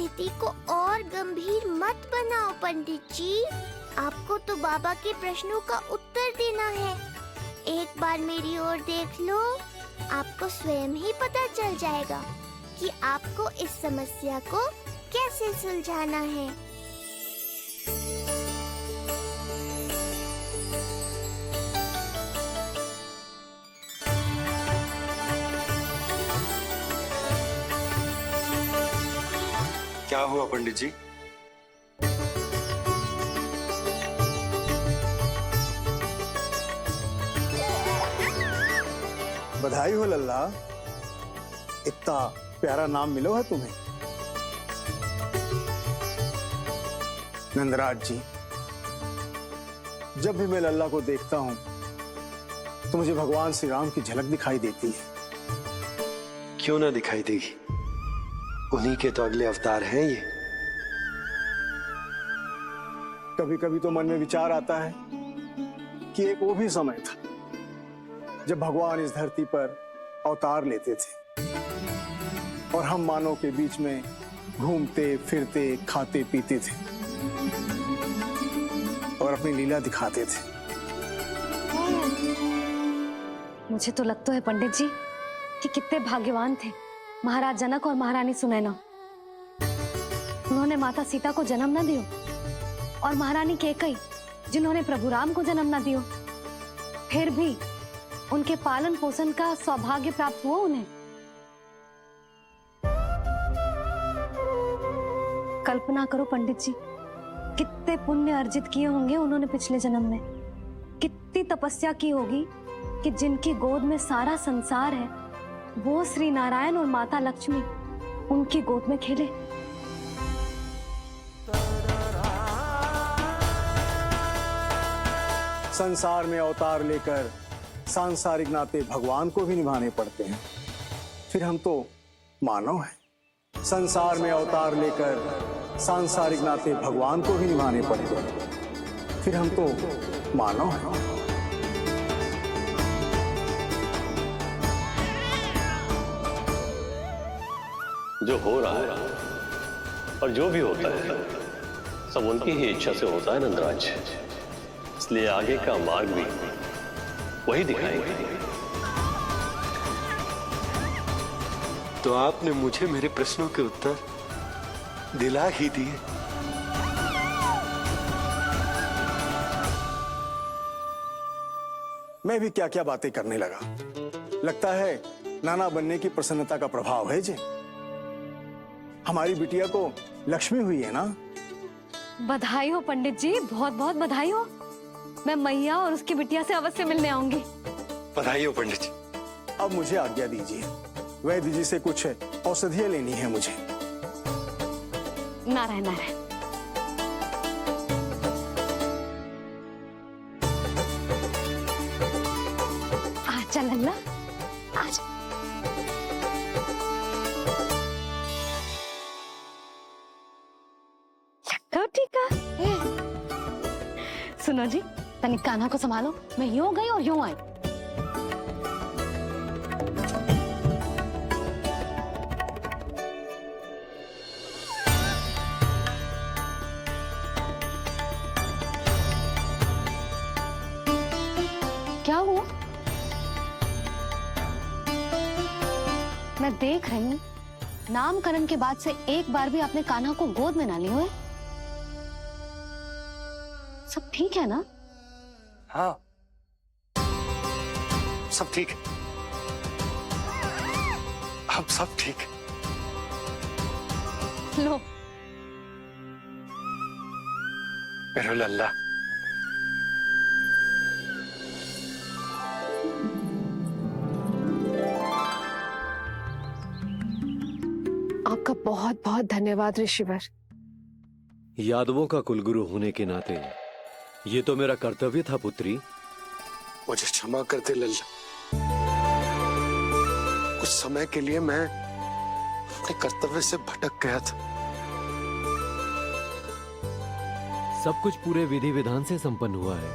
स्थिति को और गंभीर मत बनाओ पंडित जी। आपको तो बाबा के प्रश्नों का उत्तर देना है। एक बार मेरी ओर देख लो, आपको स्वयं ही पता चल जाएगा कि आपको इस समस्या को कैसे सुलझाना है। क्या हुआ पंडित जी? बधाई हो लल्ला, इतना प्यारा नाम मिलो है तुम्हें। नंदराज जी, जब भी मैं लल्ला को देखता हूं तो मुझे भगवान श्री राम की झलक दिखाई देती है। क्यों ना दिखाई देगी, उन्हीं के तो अगले अवतार हैं ये। कभी कभी तो मन में विचार आता है कि एक वो भी समय था जब भगवान इस धरती पर अवतार लेते थे और हम मानव के बीच में घूमते फिरते खाते पीते थे और अपनी लीला दिखाते थे। मुझे तो लगता है पंडित जी कि कितने भाग्यवान थे महाराज जनक और महारानी सुनैना। उन्होंने माता सीता को जन्म न दियो और महारानी कैकई जिन्होंने प्रभु राम को जन्म न दियो, फिर भी उनके पालन पोषण का सौभाग्य प्राप्त हुआ उन्हें। कल्पना करो पंडित जी, कितने पुण्य अर्जित किए होंगे उन्होंने पिछले जन्म में। कितनी तपस्या की होगी कि जिनकी गोद में सारा संसार है वो श्री नारायण और माता लक्ष्मी उनकी गोद में खेले। संसार में अवतार लेकर सांसारिक नाते भगवान को भी निभाने पड़ते हैं, फिर हम तो मानव हैं। संसार में अवतार लेकर सांसारिक नाते भगवान को भी निभाने पड़ते हैं, फिर हम तो मानव हैं। जो हो रहा है और जो भी होता है सब उनकी ही इच्छा से होता है नंदराज, इसलिए आगे का मार्ग भी वही दिखाएंगे। तो आपने मुझे मेरे प्रश्नों के उत्तर दिला ही दिए। मैं भी क्या क्या बातें करने लगा। लगता है नाना बनने की प्रसन्नता का प्रभाव है जी। हमारी बिटिया को लक्ष्मी हुई है ना। बधाई हो पंडित जी, बहुत बहुत बधाई हो। मैं मैया और उसकी बिटिया से अवश्य मिलने आऊंगी। बधाई हो पंडित जी। अब मुझे आज्ञा दीजिए, वैद्य जी से कुछ औषधियां लेनी है मुझे। नारायण नारायण। आजा लल्ला, आजा। टीका सुनो जी, तनिक कान्हा को संभालो। मैं यूं गई और यूं आई। क्या हुआ? मैं देख रही हूँ नामकरण के बाद से एक बार भी आपने कान्हा को गोद में ना ली हुए। सब ठीक है ना? हाँ, सब ठीक है। अब सब ठीक है। लो मेरा लल्ला। आपका बहुत बहुत धन्यवाद ऋषिवर। यादवों का कुलगुरु होने के नाते ये तो मेरा कर्तव्य था पुत्री। मुझे क्षमा कर दे लल्ला, कुछ समय के लिए मैं अपने कर्तव्य से भटक गया था। सब कुछ पूरे विधि विधान से संपन्न हुआ है।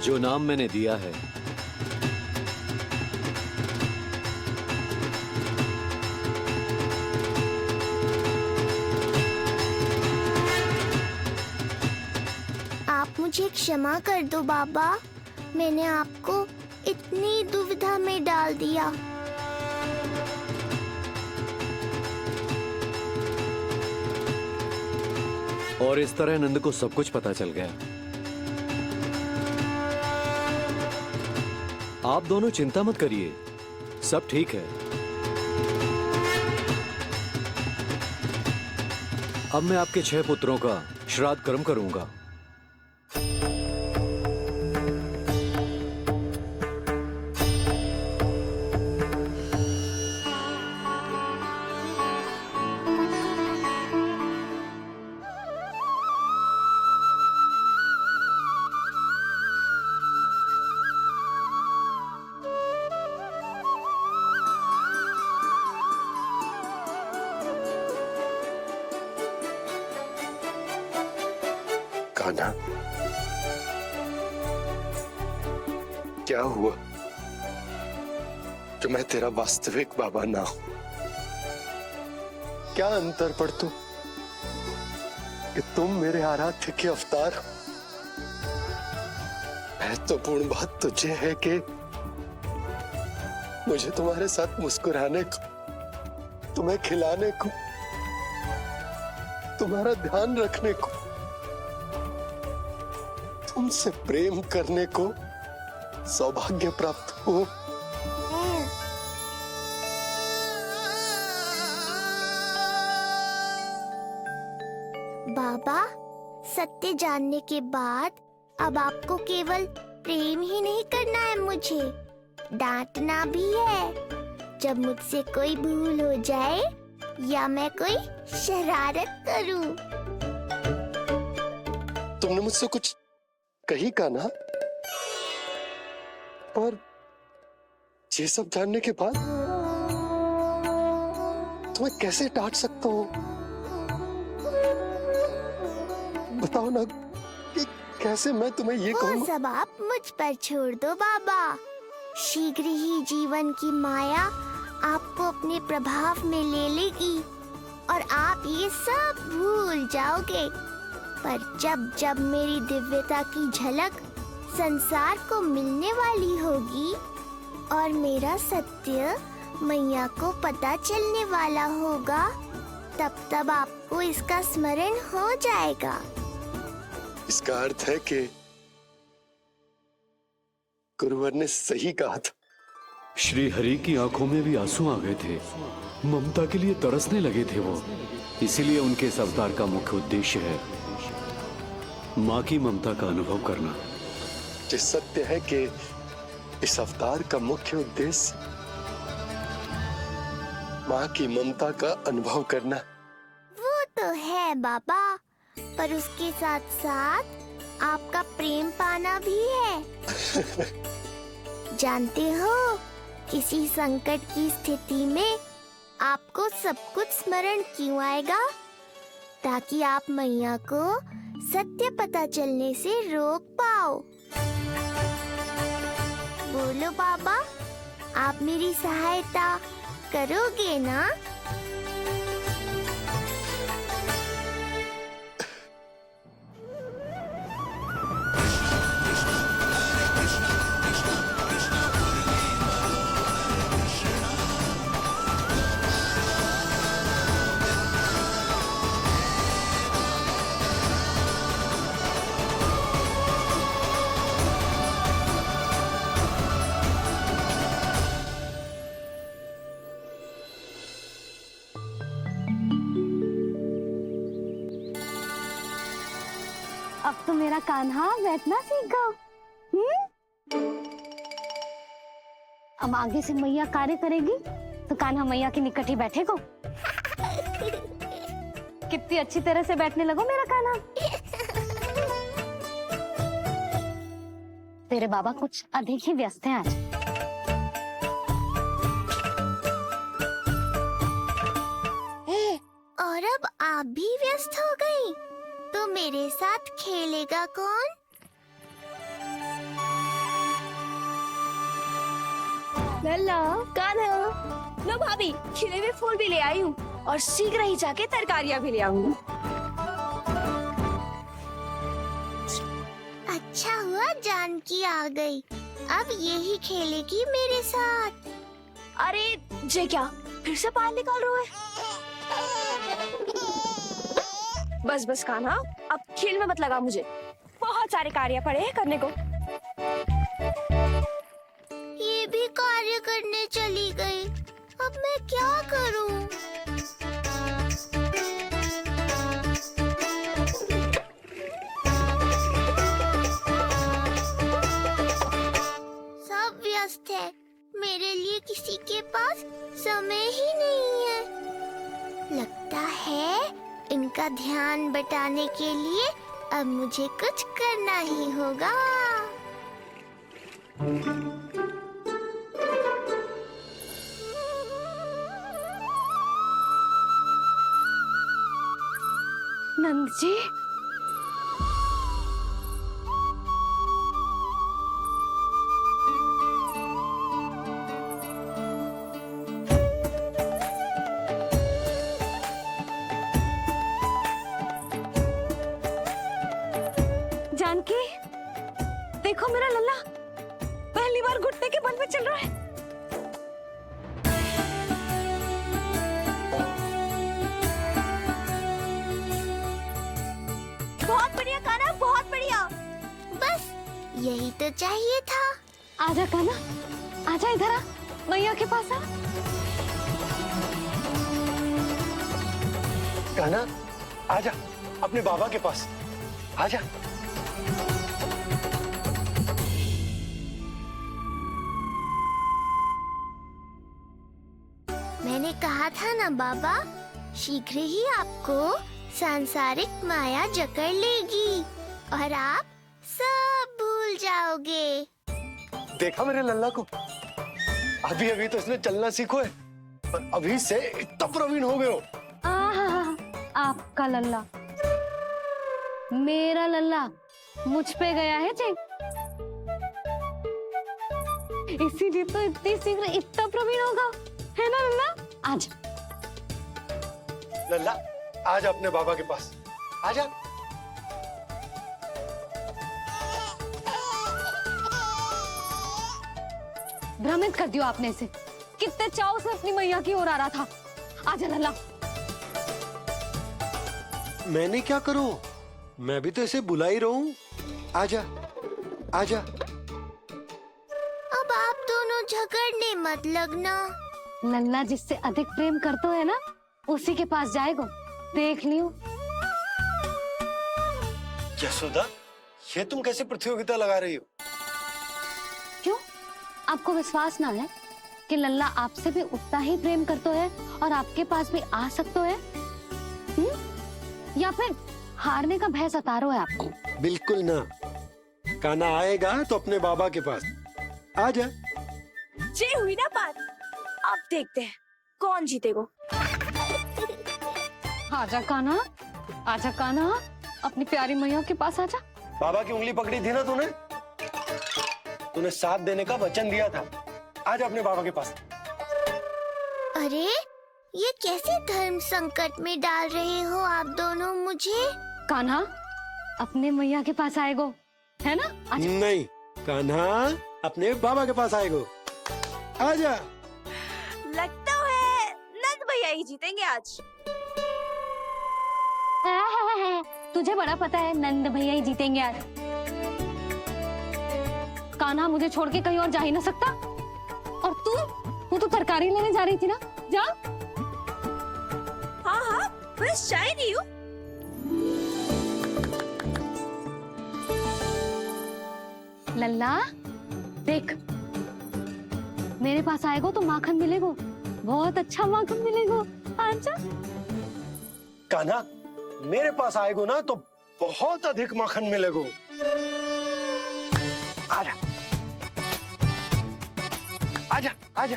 जो नाम मैंने दिया है, आप मुझे क्षमा कर दो बाबा, मैंने आपको इतनी दुविधा में डाल दिया। और इस तरह नंद को सब कुछ पता चल गया। आप दोनों चिंता मत करिए, सब ठीक है। अब मैं आपके 6 पुत्रों का श्राद्ध कर्म करूंगा। कान्हा, क्या हुआ जो मैं तेरा वास्तविक बाबा ना हूं? क्या अंतर पड़ तू कि तुम मेरे आराध्य के अवतार हो? महत्वपूर्ण बात तुझे है कि मुझे तुम्हारे साथ मुस्कुराने को, तुम्हें खिलाने को, तुम्हारा ध्यान रखने को, तुमसे प्रेम करने को सौभाग्य प्राप्त हो। बाबा, सत्य जानने के बाद अब आपको केवल प्रेम ही नहीं करना है, मुझे डांटना भी है जब मुझसे कोई भूल हो जाए या मैं कोई शरारत करूं। तुमने मुझसे कुछ कही कान्हा, पर ये सब जानने के बाद तुम्हें कैसे डांट सकता हूं? बताओ ना कि कैसे मैं तुम्हें ये वो कहूं? सब आप मुझ पर छोड़ दो बाबा। शीघ्र ही जीवन की माया आपको अपने प्रभाव में ले लेगी और आप ये सब भूल जाओगे। पर जब जब मेरी दिव्यता की झलक संसार को मिलने वाली होगी और मेरा सत्य मैया को पता चलने वाला होगा, तब तब आपको इसका स्मरण हो जाएगा। इसका अर्थ है कि गुरुवर ने सही कहा था। श्री हरि की आंखों में भी आंसू आ गए थे, ममता के लिए तरसने लगे थे वो। इसीलिए उनके इस अवतार का मुख्य उद्देश्य है माँ की ममता का अनुभव करना। ये सत्य है कि इस अवतार का मुख्य उद्देश्य माँ की ममता का अनुभव करना। वो तो है बाबा, पर उसके साथ साथ आपका प्रेम पाना भी है। जानते हो, किसी संकट की स्थिति में आपको सब कुछ स्मरण क्यों आएगा? ताकि आप मैया को सत्य पता चलने से रोक पाओ। बोलो बाबा, आप मेरी सहायता करोगे ना? अब तो मेरा कान्हा बैठना सीख गया। अब आगे से मैया कार्य करेगी तो कान्हा मैया के निकट ही बैठेगा। कितनी अच्छी तरह से बैठने लगो मेरा कान्हा। तेरे बाबा कुछ अधिक ही व्यस्त हैं आज। और अब आप भी व्यस्त हो गई, तो मेरे साथ खेलेगा कौन? लल्ला कान्हा, लो भाभी, खिले हुए फूल भी ले आई हूँ और शीघ्र ही जाके तरकारियाँ भी ले आऊंगी। अच्छा हुआ जानकी आ गई, अब यही खेलेगी मेरे साथ। अरे जे क्या, फिर से पानी निकाल रहे हो? बस बस कान्हा, अब खेल में मत लगा मुझे, बहुत सारे कार्य पड़े हैं करने को। ये भी कार्य करने चली गई, अब मैं क्या करूं? सब व्यस्त है, मेरे लिए किसी के पास समय ही नहीं है। लगता है इनका ध्यान बटाने के लिए अब मुझे कुछ करना ही होगा। नंद जी, जानकी, देखो मेरा लल्ला पहली बार घुटने के बल पे चल रहा है। बहुत बढ़िया कान्हा, बहुत बढ़िया। बस यही तो चाहिए था। आजा कान्हा, आजा इधर आ, मैया के पास आ। कान्हा, आजा अपने बाबा के पास, आजा। मैंने कहा था ना बाबा, शीघ्र ही आपको सांसारिक माया जकड़ लेगी और आप सब भूल जाओगे। देखा मेरे लल्ला को, अभी अभी तो इसने चलना सीखो है, पर अभी से इतना प्रवीण हो गए हो। आपका लल्ला, मेरा लल्ला मुझ पे गया है जी, इसीलिए तो इतनी शीघ्र इतना प्रवीण होगा, है ना लल्ला? आज लल्ला, आजा अपने बाबा के पास, आजा। भ्रमित कर दियो आपने इसे, कितने चाव से अपनी मैया की ओर आ रहा था। आजा लल्ला। मैंने क्या करूं? मैं भी तो इसे बुला ही रहा हूं। आजा, आजा। अब आप दोनों झगड़ने मत लगना। लल्ला जिससे अधिक प्रेम करते है ना, उसी के पास जाएगा, देख लियो। यशोदा, ये तुम कैसे प्रतियोगिता लगा रही हो? क्यों? आपको विश्वास ना है कि लल्ला आपसे भी उतना ही प्रेम करता है और आपके पास भी आ सकता है? या फिर हारने का भय सता रहा है आपको? बिल्कुल ना। कान्हा आएगा तो अपने बाबा के पास। आजा। जे हुई ना बात, अब देखते हैं कौन जीतेगा। आजा कान्हा, आजा कान्हा, अपनी प्यारी मैया के पास आजा। बाबा की उंगली पकड़ी थी ना तूने, तूने साथ देने का वचन दिया था। आजा अपने बाबा के पास। अरे ये कैसे धर्म संकट में डाल रहे हो आप दोनों मुझे? कान्हा अपने मैया के पास आएगो, है ना? आजा। नहीं, कान्हा अपने बाबा के पास आएगो। आजा। लगता है नंद भैया ही जीतेंगे आज। तुझे बड़ा पता है नंद भैया ही जीतेंगे आज। कान्हा मुझे छोड़ के कहीं और जा ही ना सकता। और तू तो तरकारी लेने जा रही थी ना, जा। हाँ हाँ, बस जा ही रही हूँ। लल्ला देख, मेरे पास आएगो तो माखन मिलेगो, बहुत अच्छा माखन मिलेगो। आजा। कान्हा, मेरे पास आएगो ना तो बहुत अधिक माखन मिलेगो। आजा, आजा, आजा।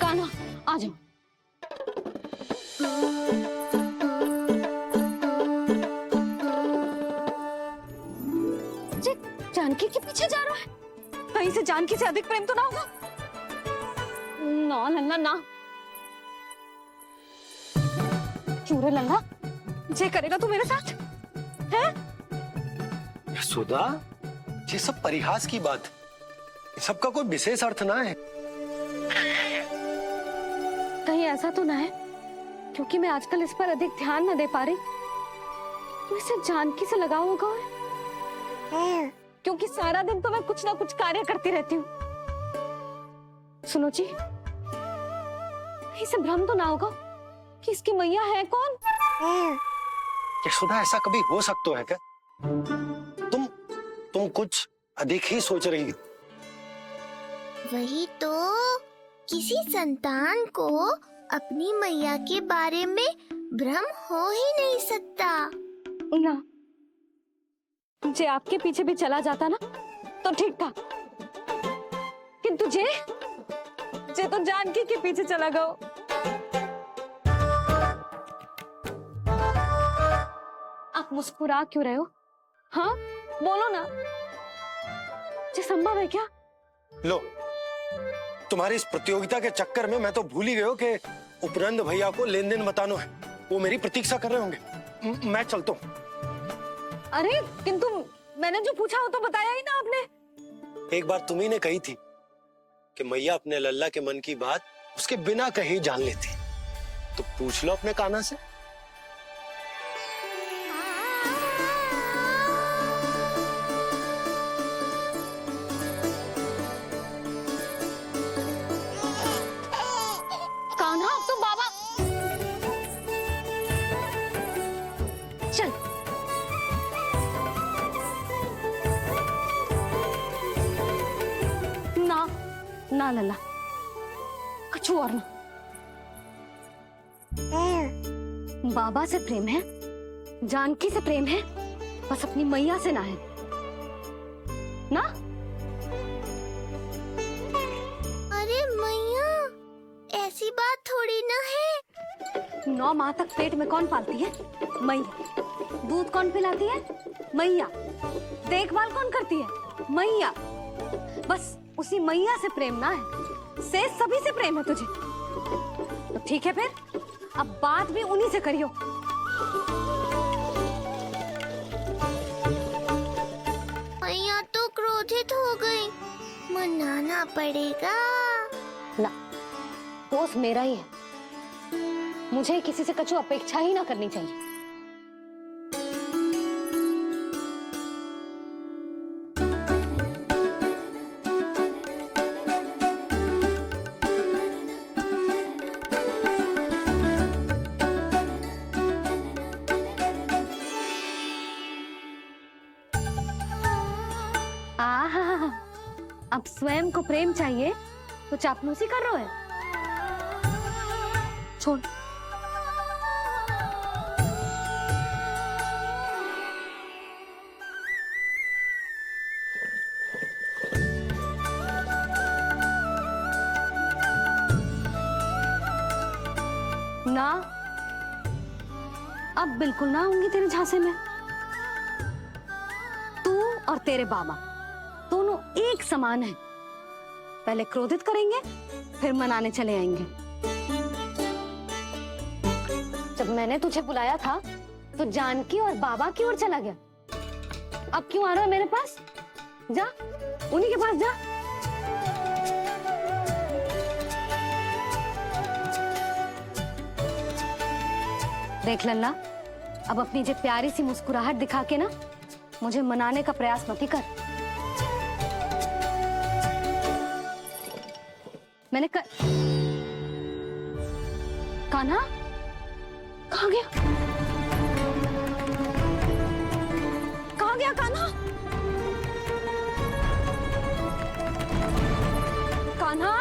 कान्हा आ जाओ। पूछे जा रहा है? कहीं से जानकी से अधिक प्रेम तो ना होगा? ना लल्ला ना। क्यों रे लल्ला, जे करेगा तू मेरे साथ है? सुधा, ये सब परिहास की बात, सबका कोई विशेष अर्थ ना है। कहीं ऐसा तो ना है क्योंकि मैं आजकल इस पर अधिक ध्यान न दे पा रही तो इसे जानकी से लगाव होगा? क्योंकि सारा दिन तो मैं कुछ ना कुछ कार्य करती रहती हूँ। सुनो जी, इसे भ्रम तो ना होगा कि इसकी मैया है कौन? यशोदा, ऐसा कभी हो सकता है क्या? तुम कुछ अधिक ही सोच रही हो। वही तो, किसी संतान को अपनी मैया के बारे में भ्रम हो ही नहीं सकता। ना, जे आपके पीछे भी चला जाता ना तो ठीक था, किंतु जे तो जानकी के पीछे चला गया। आप मुस्कुरा क्यों रहे हो? हाँ बोलो ना, ये संभव है क्या? लो, तुम्हारी इस प्रतियोगिता के चक्कर में मैं तो भूल ही गया हूं कि उपनंद भैया को लेन देन बताना है। वो मेरी प्रतीक्षा कर रहे होंगे। मैं चलता हूँ। अरे किंतु मैंने जो पूछा वो तो बताया ही ना आपने। एक बार तुम्ही ने कही थी कि मैया अपने लल्ला के मन की बात उसके बिना कहीं जान लेती, तो पूछ लो अपने कान्हा से। कान्हा, अब तो बाबा चल। ना ना लल्ला, कछु और ना। बाबा से प्रेम है, जानकी से प्रेम है, बस अपनी मैया से ना है ना। अरे मैया, ऐसी बात थोड़ी ना है। 9 माह तक पेट में कौन पालती है? मैया। दूध कौन पिलाती है? मैया। देखभाल कौन करती है? मैया। बस उसी मैया से प्रेम ना है, से सभी से प्रेम है तुझे। तो ठीक है फिर, अब बात भी उन्हीं से करियो। मैया तो क्रोधित हो गई, मनाना पड़ेगा। ना, दोस्त मेरा ही है, मुझे किसी से कछु अपेक्षा ही ना करनी चाहिए। आहा, अब स्वयं को प्रेम चाहिए तो चापलूसी कर रहे हो? छोड़। ना, अब बिल्कुल ना आऊंगी तेरे झांसे में। तू और तेरे बाबा दोनों एक समान हैं। पहले क्रोधित करेंगे, फिर मनाने चले आएंगे। जब मैंने तुझे बुलाया था तो जानकी और बाबा की ओर चला गया। अब क्यों आ रहा है मेरे पास? जा, उन्हीं के पास जा। देख लल्ला, अब अपनी जो प्यारी सी मुस्कुराहट दिखा के ना मुझे मनाने का प्रयास मत ही कर। मैंने कान्हा कहाँ गया? कहाँ गया कान्हा? कान्हा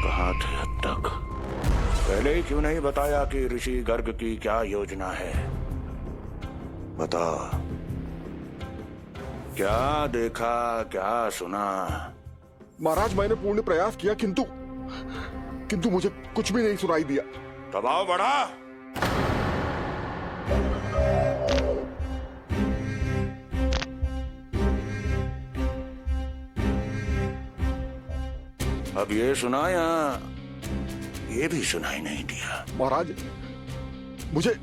कहाँ थे अब तक? पहले ही क्यों नहीं बताया कि ऋषि गर्ग की क्या योजना है? बता, क्या देखा, क्या सुना? महाराज, मैंने पूर्ण प्रयास किया किंतु मुझे कुछ भी नहीं सुनाई दिया। दबाव बढ़ा। अब ये सुना या ये भी सुनाई नहीं दिया? महाराज मुझे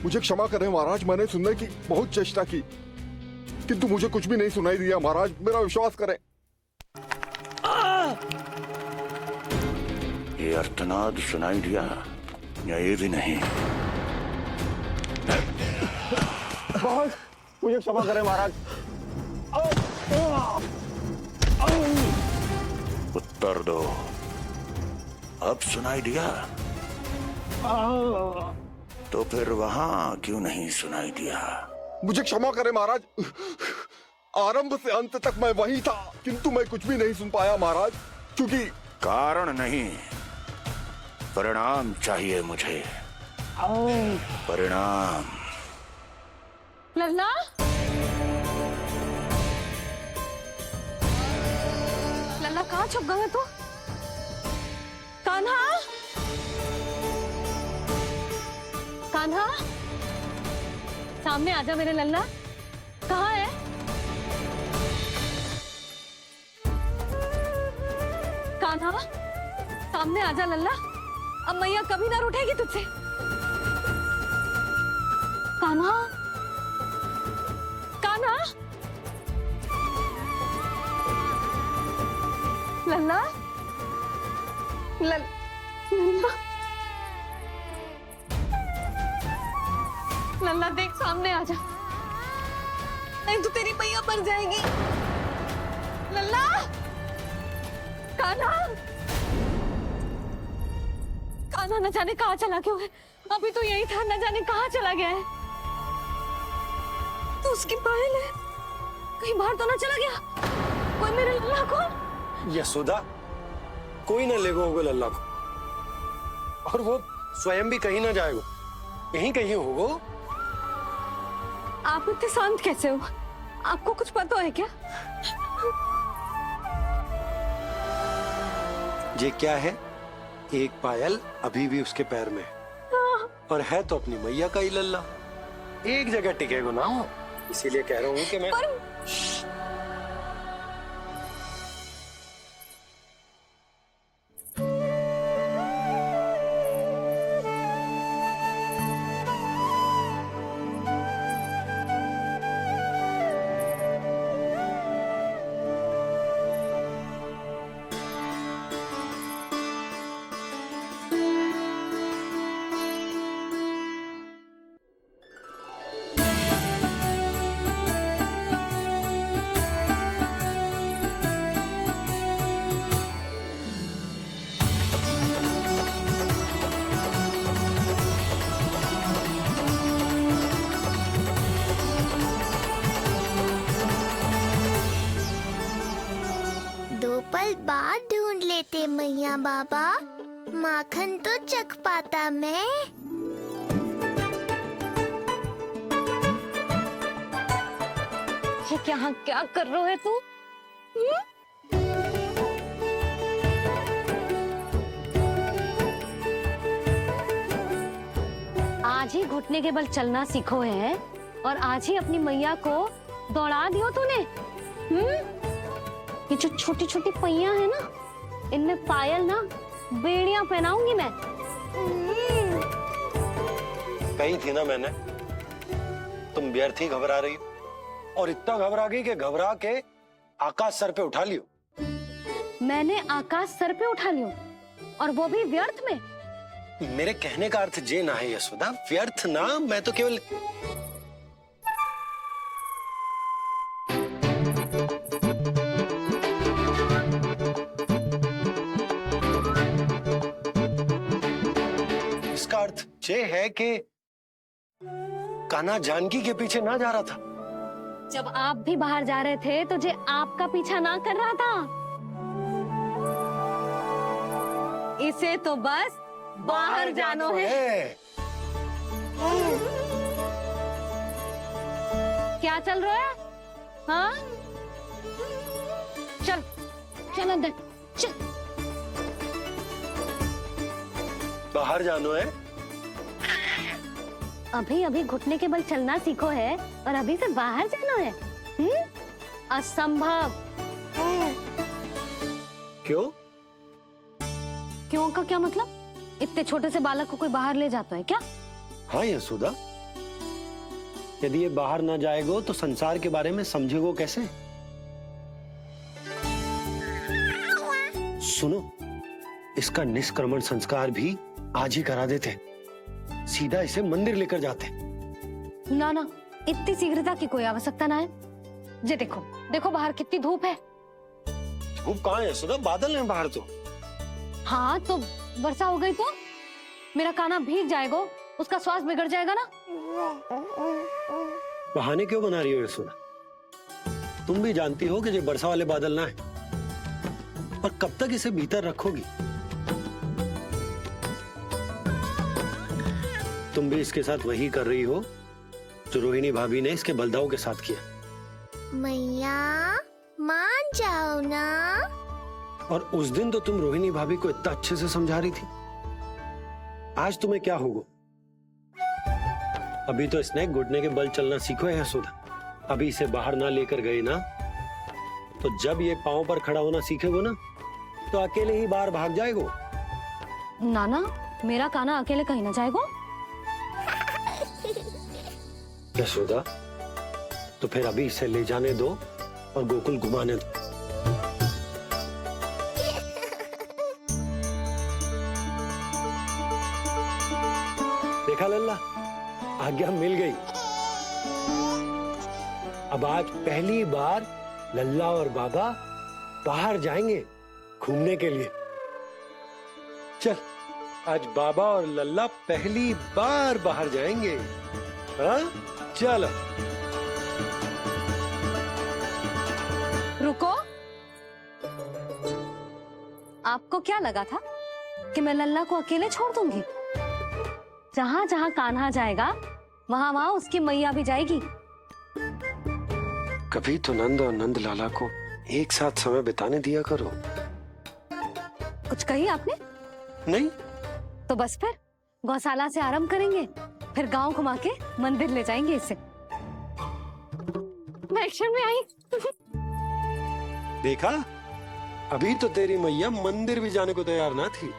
मुझे क्षमा करें महाराज, मैंने सुनने की बहुत चेष्टा की किंतु मुझे कुछ भी नहीं सुनाई दिया। महाराज मेरा विश्वास करें। ये अर्थनाद सुनाई दिया या ये भी नहीं? बहुत मुझे क्षमा करें महाराज। उत्तर दो, अब सुनाई दिया? तो फिर वहां क्यों नहीं सुनाई दिया? मुझे क्षमा करें महाराज, आरंभ से अंत तक मैं वही था किंतु मैं कुछ भी नहीं सुन पाया महाराज, क्योंकि कारण नहीं, परिणाम चाहिए मुझे। परिणाम। लल्ला, लल्ला कहाँ छुप गए तू? कान्हा, कान्हा, सामने आजा मेरे लल्ला। कहाँ है? कान्हा, सामने आजा लल्ला। अब मैया कभी ना रूठेगी तुझसे। कान्हा, कान्हा, लल्ला, लल्ला, लल्ला देख सामने आ जा, नहीं तो तेरी मैया मर जाएगी। लल्ला, कान्हा, कान्हा न जाने कहाँ चला गया है। अभी तो यही था, न जाने कहाँ चला गया है। तो उसकी पायल है, कहीं बाहर तो ना चला गया कोई मेरे लल्ला को? यशोदा, कोई ना लेगा होगा लल्ला को, और वो स्वयं भी कहीं ना जाएगा, यहीं कहीं होगा। आप इतने शांत कैसे हो? आपको कुछ पता है क्या? ये क्या है? एक पायल अभी भी उसके पैर में है, और है तो अपनी मैया का ही लल्ला। एक जगह टिकेगा ना हो, इसीलिए कह रहा हूँ कि मैं पल बाद ढूंढ लेते मैया बाबा, माखन तो चख पाता मैं। ये क्या क्या कर रहे है तू? आज ही घुटने के बल चलना सीखो है और आज ही अपनी मैया को दौड़ा दियो तूने। ये जो छोटी छोटी पैया है ना, इनमें पायल ना बेड़ियां पहनाऊंगी मैं। कही थी ना मैंने, तुम व्यर्थ ही घबरा रही हो, और इतना घबरा गई कि घबरा के आकाश सर पे उठा लियो। मैंने आकाश सर पे उठा लियो, और वो भी व्यर्थ में? मेरे कहने का अर्थ जे ना है यशोदा, व्यर्थ ना, मैं तो केवल इसका अर्थ ये है कि कान्हा जानकी के पीछे ना जा रहा था। जब आप भी बाहर जा रहे थे तो जे आपका पीछा ना कर रहा था। इसे तो बस बाहर जानो है। क्या चल रहा है? हाँ, चल चल अंदर चल। बाहर जानो है? अभी अभी घुटने के बल चलना सीखो है और अभी से बाहर जाना है? असंभव। क्यों? क्यों का क्या मतलब? इतने छोटे से बालक को कोई बाहर ले जाता है क्या? हाँ यशोदा, यदि ये बाहर ना जाएगो तो संसार के बारे में समझेगो कैसे? सुनो, इसका निष्क्रमण संस्कार भी आज ही करा देते, सीधा इसे मंदिर लेकर जाते। ना ना, इतनी शीघ्रता की कोई आवश्यकता ना है। जे देखो देखो बाहर कितनी धूप है। धूप कहाँ है यशोदा, बादल हैं बाहर तो। हाँ तो वर्षा हो गई तो मेरा काना भीग जाएगा, उसका स्वास्थ्य बिगड़ जाएगा ना। बहाने क्यों बना रही हो यशोदा? तुम भी जानती हो कि ये वर्षा वाले बादल ना है, पर कब तक इसे भीतर रखोगी? तुम भी इसके साथ वही कर रही हो जो रोहिणी भाभी ने इसके बलदाऊ के साथ किया। मैया मान जाओ ना। और उस दिन तो तुम रोहिणी भाभी को इतना अच्छे से समझा रही थी, आज तुम्हें क्या होगा? अभी तो इसने घुटने के बल चलना सीखो है यशोदा। अभी इसे बाहर ना लेकर गए ना, तो जब ये पांव पर खड़ा होना सीखेगो ना, तो अकेले ही बाहर भाग जाएगो। नाना, मेरा काना अकेले कहीं ना जाएगा। यशोदा, तो फिर अभी इसे ले जाने दो और गोकुल घुमाने दो। देखा लल्ला, आज्ञा मिल गई। अब आज पहली बार लल्ला और बाबा बाहर जाएंगे घूमने के लिए। चल, आज बाबा और लल्ला पहली बार बाहर जाएंगे। हाँ, चलो। रुको, आपको क्या लगा था कि मैं लल्ला को अकेले छोड़ दूंगी? जहां जहां कान्हा जाएगा वहां वहां उसकी मैया भी जाएगी। कभी तो नंद और नंद लाला को एक साथ समय बिताने दिया करो। कुछ कही आपने? नहीं। तो बस फिर गौशाला से आरंभ करेंगे, फिर गांव घुमा के मंदिर ले जाएंगे इसे। मैं एक्शन में आई। देखा, अभी तो तेरी मैया मंदिर भी जाने को तैयार ना थी,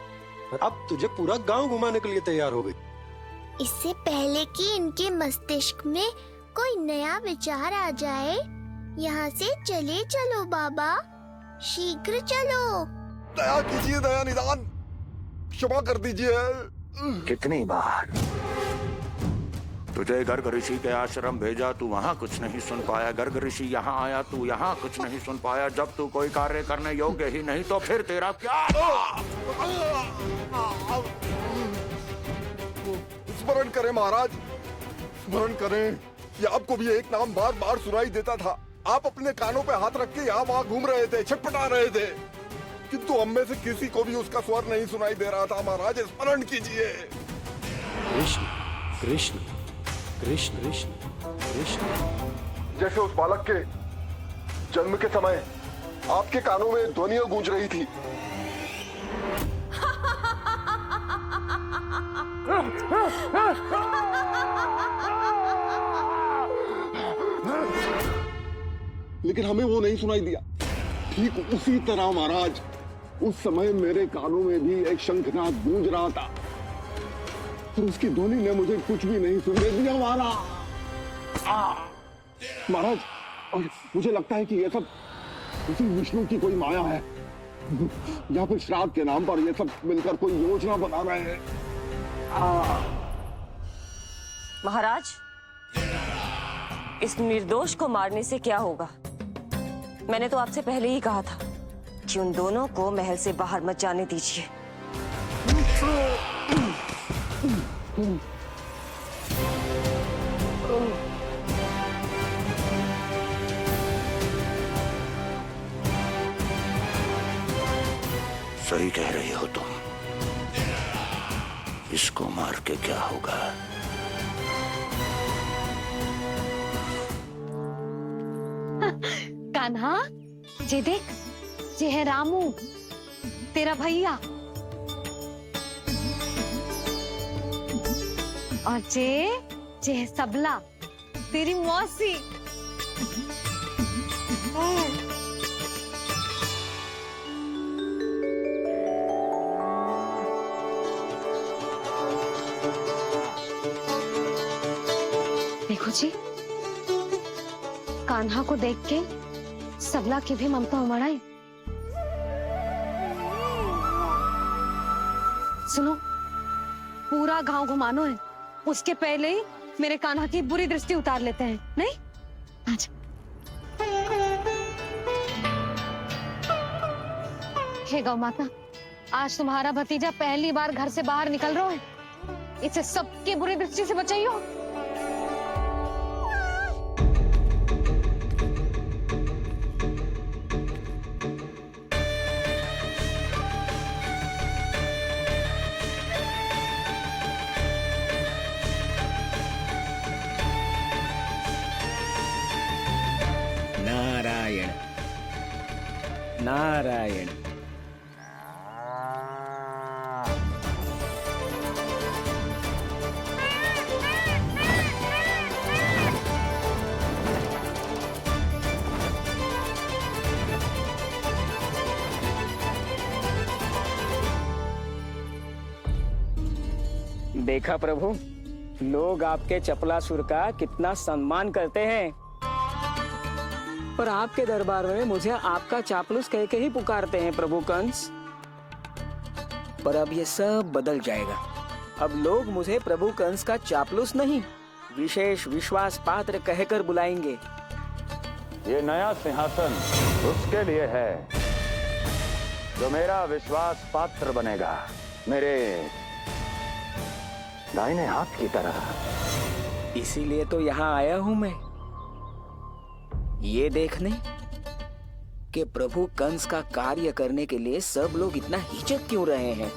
अब तुझे पूरा गांव घुमाने के लिए तैयार हो गई। इससे पहले कि इनके मस्तिष्क में कोई नया विचार आ जाए, यहाँ से चले चलो बाबा, शीघ्र चलो। दया कीजिए, दया निदान, क्षमा कर दीजिए। कितनी बार तुझे गर्ग ऋषि के आश्रम भेजा, तू वहाँ कुछ नहीं सुन पाया। गर्ग ऋषि यहाँ आया, तू यहाँ कुछ नहीं सुन पाया। जब तू कोई कार्य करने योग्य ही नहीं, तो फिर तेरा क्या? स्मरण करें महाराज, स्मरण करें। ये आपको भी एक नाम बार बार सुनाई देता था। आप अपने कानों पे हाथ रख के यहाँ वहाँ घूम रहे थे, छटपटा रहे थे, किंतु हम में से किसी को भी उसका स्वर नहीं सुनाई दे रहा था। महाराज, स्मरण कीजिए। कृष्ण कृष्ण कृष्ण कृष्ण कृष्ण। जैसे उस बालक के जन्म के समय आपके कानों में ध्वनियां गूंज रही थी। लेकिन हमें वो नहीं सुनाई दिया। ठीक उसी तरह महाराज, उस समय मेरे कानों में भी एक शंखनाद गूंज रहा था, पर उसकी ध्वनि ने मुझे कुछ भी नहीं सुनने दिया। महाराज, और मुझे लगता है कि ये सब उसी विष्णु की कोई माया है, या फिर श्राद्ध के नाम पर ये सब मिलकर कोई योजना बना रहे हैं। महाराज, इस निर्दोष को मारने से क्या होगा? मैंने तो आपसे पहले ही कहा था कि उन दोनों को महल से बाहर मत जाने दीजिए। सही कह रही हो तुम। इसको मार के क्या होगा? कान्हा, जे देख, जे है रामू, तेरा भैया, और जे है सबला, तेरी मौसी। जी, कान्हा को देख के सबला की भी ममता उमड़ आई। सुनो, पूरा गांव घुमानो है, उसके पहले ही मेरे कान्हा की बुरी दृष्टि उतार लेते हैं, नहीं? अच्छा। हे गौ माता, आज तुम्हारा भतीजा पहली बार घर से बाहर निकल रहा है, इसे सबकी बुरी दृष्टि से बचाइयो। नारायण नारायण। देखा प्रभु, लोग आपके चपलासुर का कितना सम्मान करते हैं, पर आपके दरबार में मुझे आपका चापलूस कह के ही पुकारते हैं प्रभु कंस। पर अब ये सब बदल जाएगा। अब लोग मुझे प्रभु कंस का चापलूस नहीं, विशेष विश्वास पात्र कहकर बुलाएंगे। ये नया सिंहासन उसके लिए है जो मेरा विश्वास पात्र बनेगा, मेरे दाहिने हाथ की तरह। इसीलिए तो यहाँ आया हूं मैं, ये देखने कि प्रभु कंस का कार्य करने के लिए सब लोग इतना हिचक क्यों रहे हैं।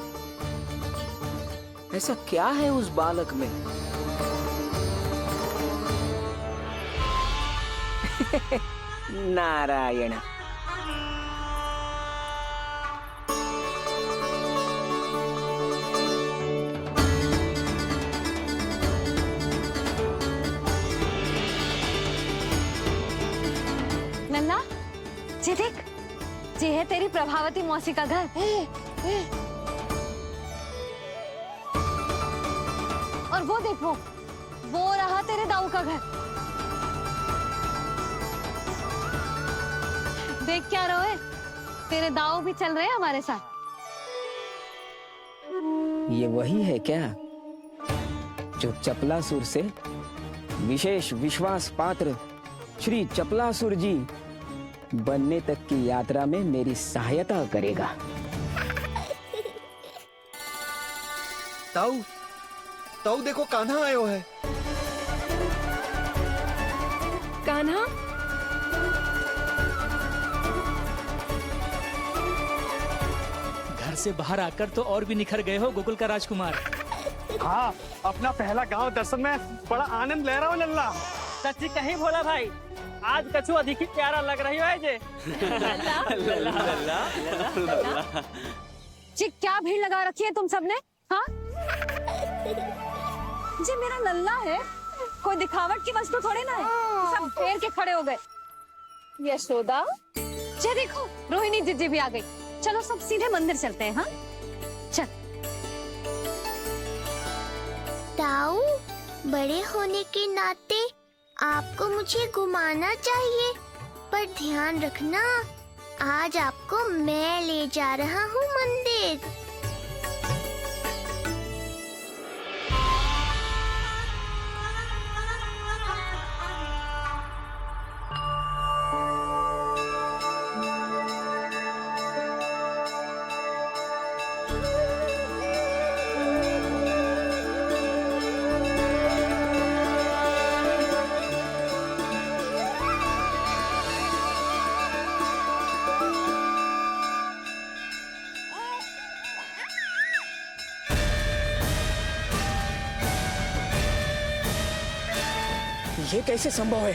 ऐसा क्या है उस बालक में? नारायण। नन्ना, जी देख, ये है तेरी प्रभावती मौसी का घर। और वो देखो, वो रहा तेरे दाऊ का घर। देख क्या रहे, तेरे दाऊ भी चल रहे हैं हमारे साथ। ये वही है क्या जो चपलासुर से विशेष विश्वास पात्र श्री चपलासुर जी बनने तक की यात्रा में मेरी सहायता करेगा? ताऊ, ताऊ देखो, कान्हा आयो है। कान्हा, घर से बाहर आकर तो और भी निखर गए हो गोकुल का राजकुमार। हाँ, अपना पहला गांव दर्शन में बड़ा आनंद ले रहा हूँ लल्ला। सच्ची कहीं भोला भाई, आज कछु अधिक ही प्यारा लग रही है जे। जी क्या भीड़ लगा रखी है तुम सबने? हाँ, जी मेरा लल्ला है, कोई दिखावट की वस्तु थोड़ी ना है। सब फेर के खड़े हो गए। यशोदा, जी देखो, रोहिणी जीजी भी आ गई। चलो सब सीधे मंदिर चलते हैं। हाँ चल। ताऊ, बड़े होने के नाते आपको मुझे घुमाना चाहिए, पर ध्यान रखना, आज आपको मैं ले जा रहा हूँ मंदिर। ये कैसे संभव है?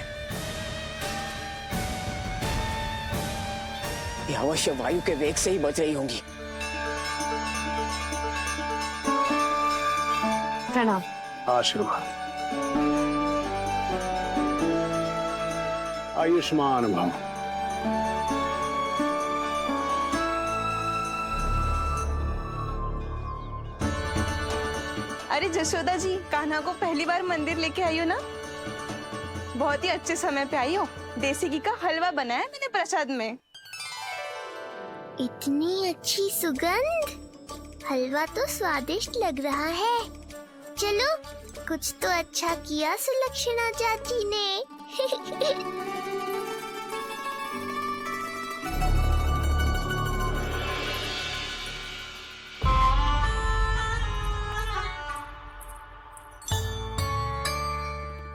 ये अवश्य वायु के वेग से ही बच रही होंगी। प्रणाम। आशीर्वाद। आयुष्मान भव। अरे जशोदा जी, कान्हा को पहली बार मंदिर लेके आई हो ना? बहुत ही अच्छे समय पे आई हो। देसी घी का हलवा बनाया मैंने प्रसाद में। इतनी अच्छी सुगंध, हलवा तो स्वादिष्ट लग रहा है। चलो, कुछ तो अच्छा किया सुलक्षणा चाची ने।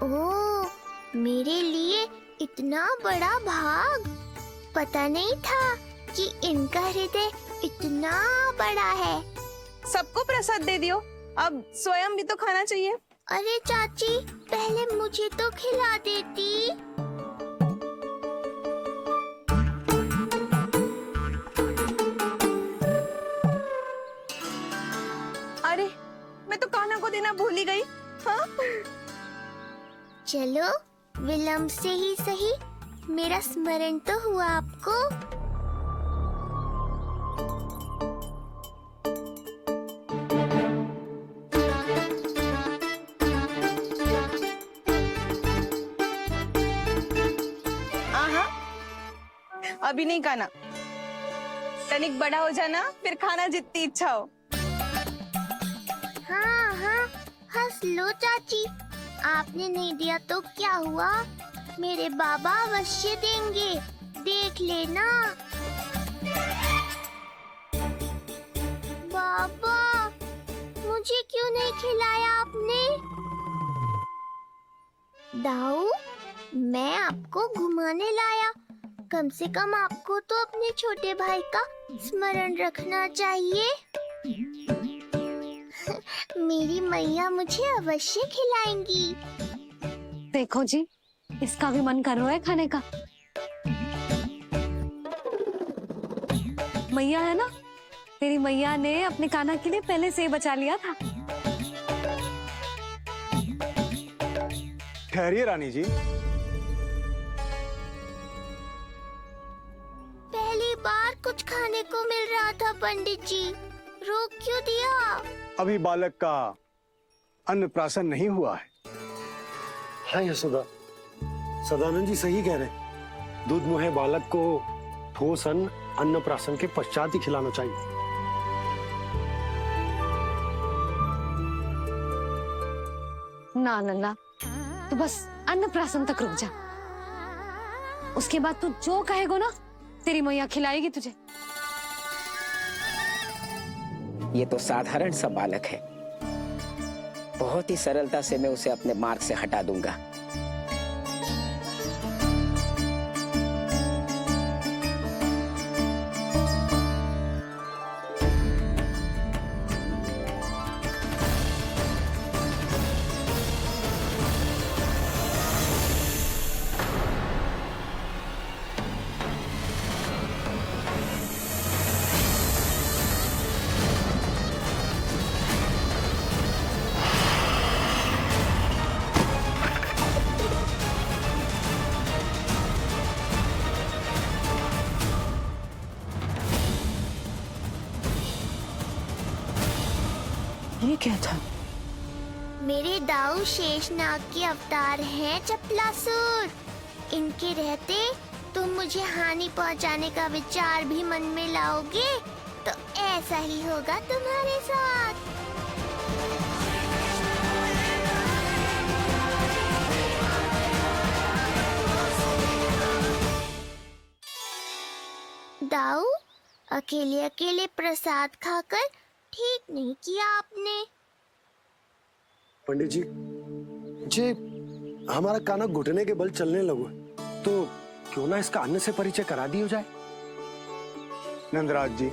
ओह, मेरे लिए इतना बड़ा भाग। पता नहीं था कि इनका हृदय इतना बड़ा है। सबको प्रसाद दे दियो, अब स्वयं भी तो खाना चाहिए। अरे चाची, पहले मुझे तो खिला देती। अरे, मैं तो कान्हा को देना भूल ही गई। हाँ? चलो, विलंब से ही सही, मेरा स्मरण तो हुआ आपको। अभी नहीं खाना, तनिक बड़ा हो जाना, फिर खाना जितनी इच्छा हो। हाँ हाँ, हंस लो चाची। आपने नहीं दिया तो क्या हुआ, मेरे बाबा अवश्य देंगे, देख लेना। बाबा, मुझे क्यों नहीं खिलाया आपने? दाऊ, मैं आपको घुमाने लाया। कम से कम आपको तो अपने छोटे भाई का स्मरण रखना चाहिए। मेरी मैया मुझे अवश्य खिलाएंगी। देखो जी, इसका भी मन कर रहा है खाने का। मैया है ना, तेरी मैया ने अपने कान्हा के लिए पहले से बचा लिया था। ठहरिए रानी जी, पहली बार कुछ खाने को मिल रहा था पंडित जी, रोक क्यों दिया? अभी बालक का अन्नप्राशन नहीं हुआ है। हाँ यशोदा, सदानंद जी सही कह रहे। दूध मुहे बालक को ठोस अन्नप्राशन के पश्चात ही खिलाना चाहिए। ना लल्ला, तू बस अन्नप्राशन तक रुक जा। उसके बाद तू जो कहेगो ना, तेरी मैया खिलाएगी तुझे। ये तो साधारण सा बालक है, बहुत ही सरलता से मैं उसे अपने मार्ग से हटा दूंगा। ये क्या था? मेरे दाऊ शेषनाग के अवतार हैं चपलासुर। इनके रहते तुम मुझे हानि पहुंचाने का विचार भी मन में लाओगे तो ऐसा ही होगा तुम्हारे साथ। दाऊ, अकेले अकेले प्रसाद खाकर ठीक नहीं किया आपने। पंडित जी, जे हमारा कान्हा घुटने के बल चलने लगो तो क्यों ना इसका अन्न से परिचय करा दिया जाए। नंदराज जी,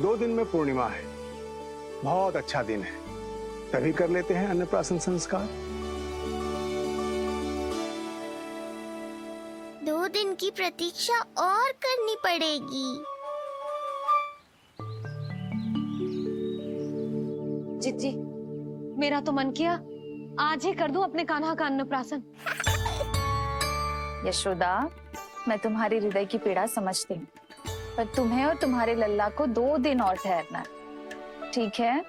2 दिन में पूर्णिमा है, बहुत अच्छा दिन है, तभी कर लेते हैं अन्नप्राशन संस्कार। 2 दिन की प्रतीक्षा और करनी पड़ेगी। जी, मेरा तो मन किया आज ही कर दूं अपने कान्हा का अन्नप्राशन। यशोदा, मैं तुम्हारी हृदय की पीड़ा समझती हूँ, पर तुम्हें और तुम्हारे लल्ला को 2 दिन और ठहरना है, ठीक है?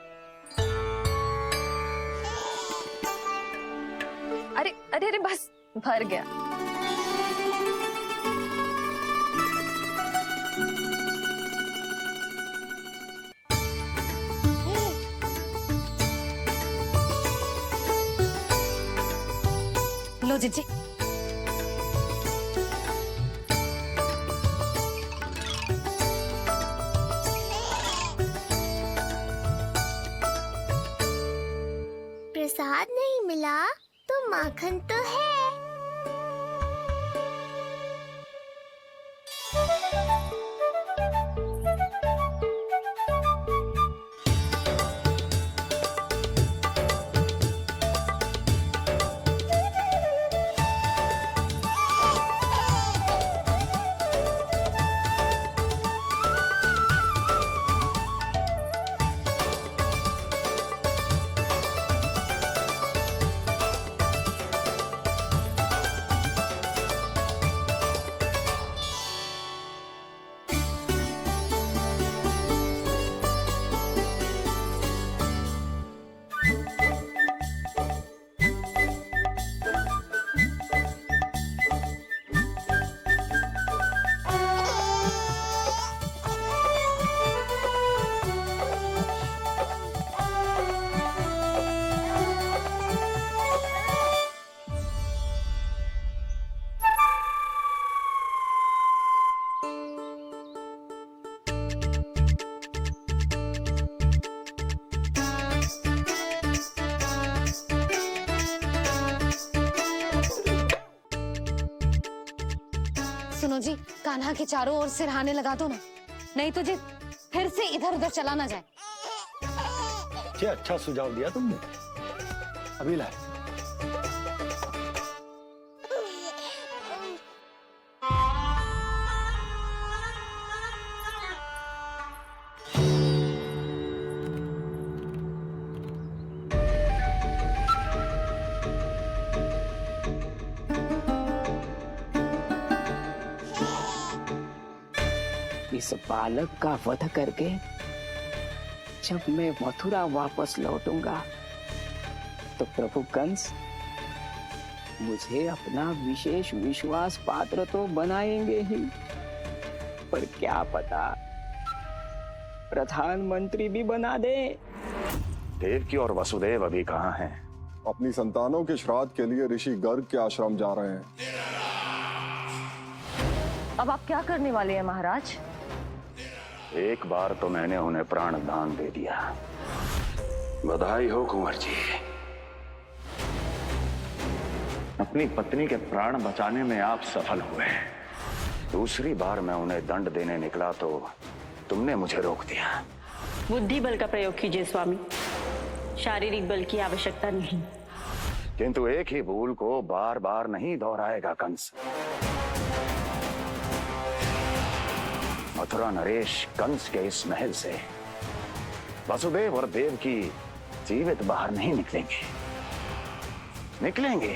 अरे अरे अरे, बस भर गया। लो जीजी। प्रसाद नहीं मिला तो माखन तो है। सुनो जी, कान्हा के चारों ओर सिरहाने लगा दो ना, नहीं तो जी फिर से इधर उधर चला ना जाए। ये अच्छा सुझाव दिया तुमने। अभी लाए। इस बालक का वध करके जब मैं मथुरा वापस लौटूंगा तो प्रभु कंस मुझे अपना विशेष विश्वास पात्र तो बनाएंगे ही, पर क्या पता प्रधानमंत्री भी बना दे। देवकी और वसुदेव अभी कहाँ हैं? अपनी संतानों के श्राद्ध के लिए ऋषि गर्ग के आश्रम जा रहे हैं। अब आप क्या करने वाले हैं महाराज? एक बार तो मैंने उन्हें प्राण दान दे दिया। बधाई हो कुंवर जी। अपनी पत्नी के प्राण बचाने में आप सफल हुए। दूसरी बार मैं उन्हें दंड देने निकला तो तुमने मुझे रोक दिया। बुद्धि बल का प्रयोग कीजिए स्वामी, शारीरिक बल की आवश्यकता नहीं। किंतु एक ही भूल को बार बार नहीं दोहराएगा कंस। मथुरा नरेश कंस के इस महल से वसुदेव और देवकी जीवित बाहर नहीं निकलेंगे। निकलेंगे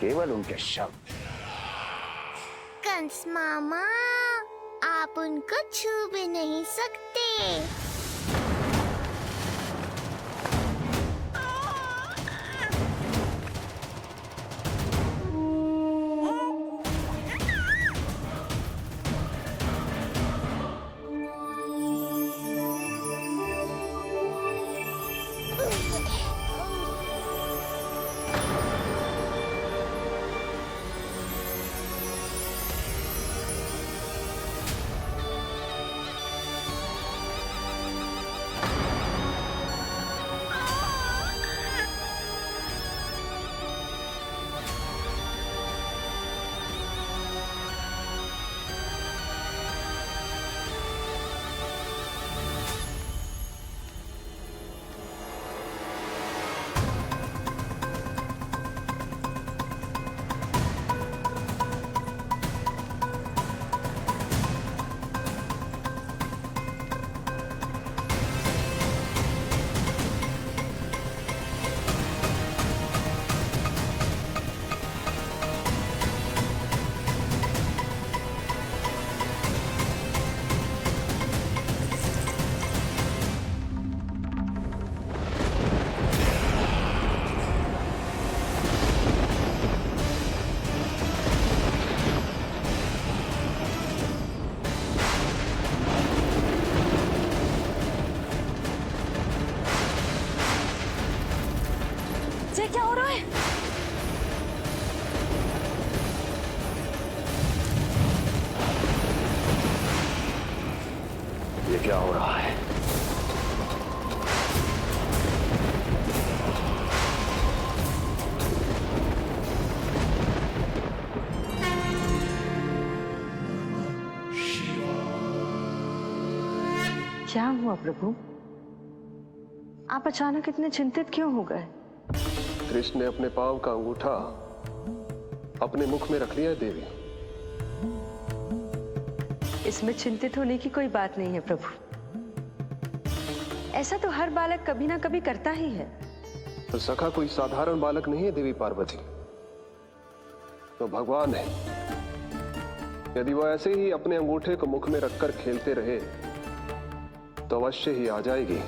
केवल उनके शव। कंस मामा, आप उनको छू भी नहीं सकते। क्या हो रहा है। क्या हुआ प्रभु? आप अचानक इतने चिंतित क्यों हो गए? कृष्ण ने अपने पांव का अंगूठा अपने मुख में रख लिया है देवी। इसमें चिंतित होने की कोई बात नहीं है प्रभु। ऐसा तो हर बालक कभी ना कभी करता ही है। तो सखा कोई साधारण बालक नहीं है देवी पार्वती, तो भगवान है। यदि वो ऐसे ही अपने अंगूठे को मुख में रखकर खेलते रहे तो अवश्य ही आ जाएगी।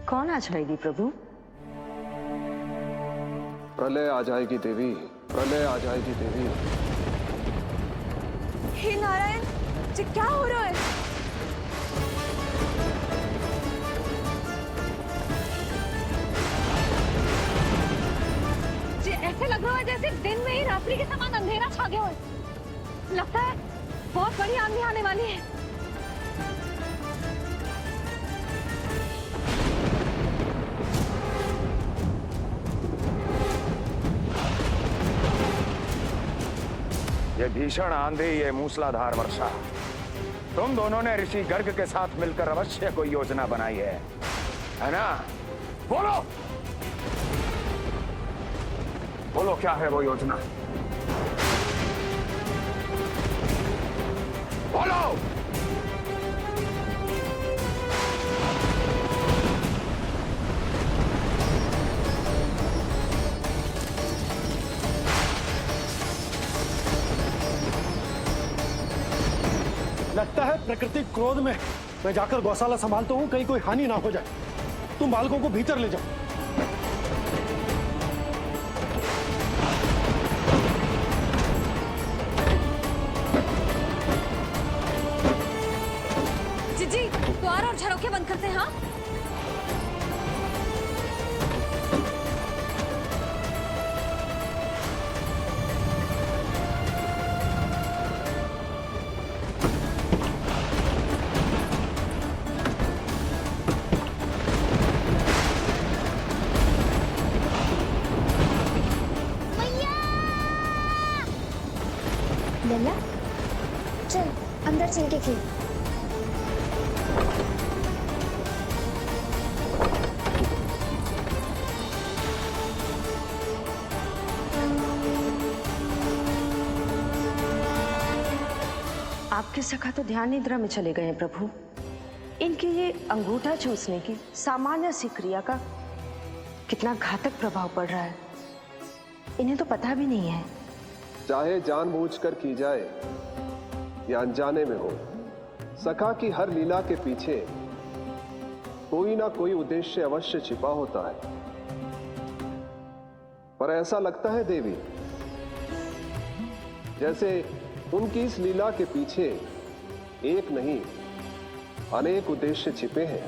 कौन आ जाएगी प्रभु? प्रलय आ जाएगी देवी, प्रलय आ जाएगी देवी। हे नारायण जी, क्या हो रहा है? जी ऐसे लग रहा है जैसे दिन में ही रात्रि के समान अंधेरा छा गया हो। लगता है बहुत बड़ी आंधी आने वाली है। ये भीषण आंधी, ये मूसलाधार वर्षा, तुम दोनों ने ऋषि गर्ग के साथ मिलकर अवश्य कोई योजना बनाई है ना? बोलो बोलो, क्या है वो योजना? बोलो। लगता है प्रकृति क्रोध में। मैं जाकर गौशाला संभालता हूँ, कहीं कोई हानि ना हो जाए। तुम बालकों को भीतर ले जाओ। जी द्वार और झरोखे बंद करते हैं। हाँ लल्ला, चल अंदर चल के खेल। आपके सखा तो ध्यान निद्रा में चले गए हैं प्रभु। इनके ये अंगूठा चूसने की सामान्य सी क्रिया का कितना घातक प्रभाव पड़ रहा है, इन्हें तो पता भी नहीं है। चाहे जानबूझकर की जाए या अनजाने में हो, सखा की हर लीला के पीछे कोई ना कोई उद्देश्य अवश्य छिपा होता है। पर ऐसा लगता है देवी जैसे उनकी इस लीला के पीछे एक नहीं अनेक उद्देश्य छिपे हैं।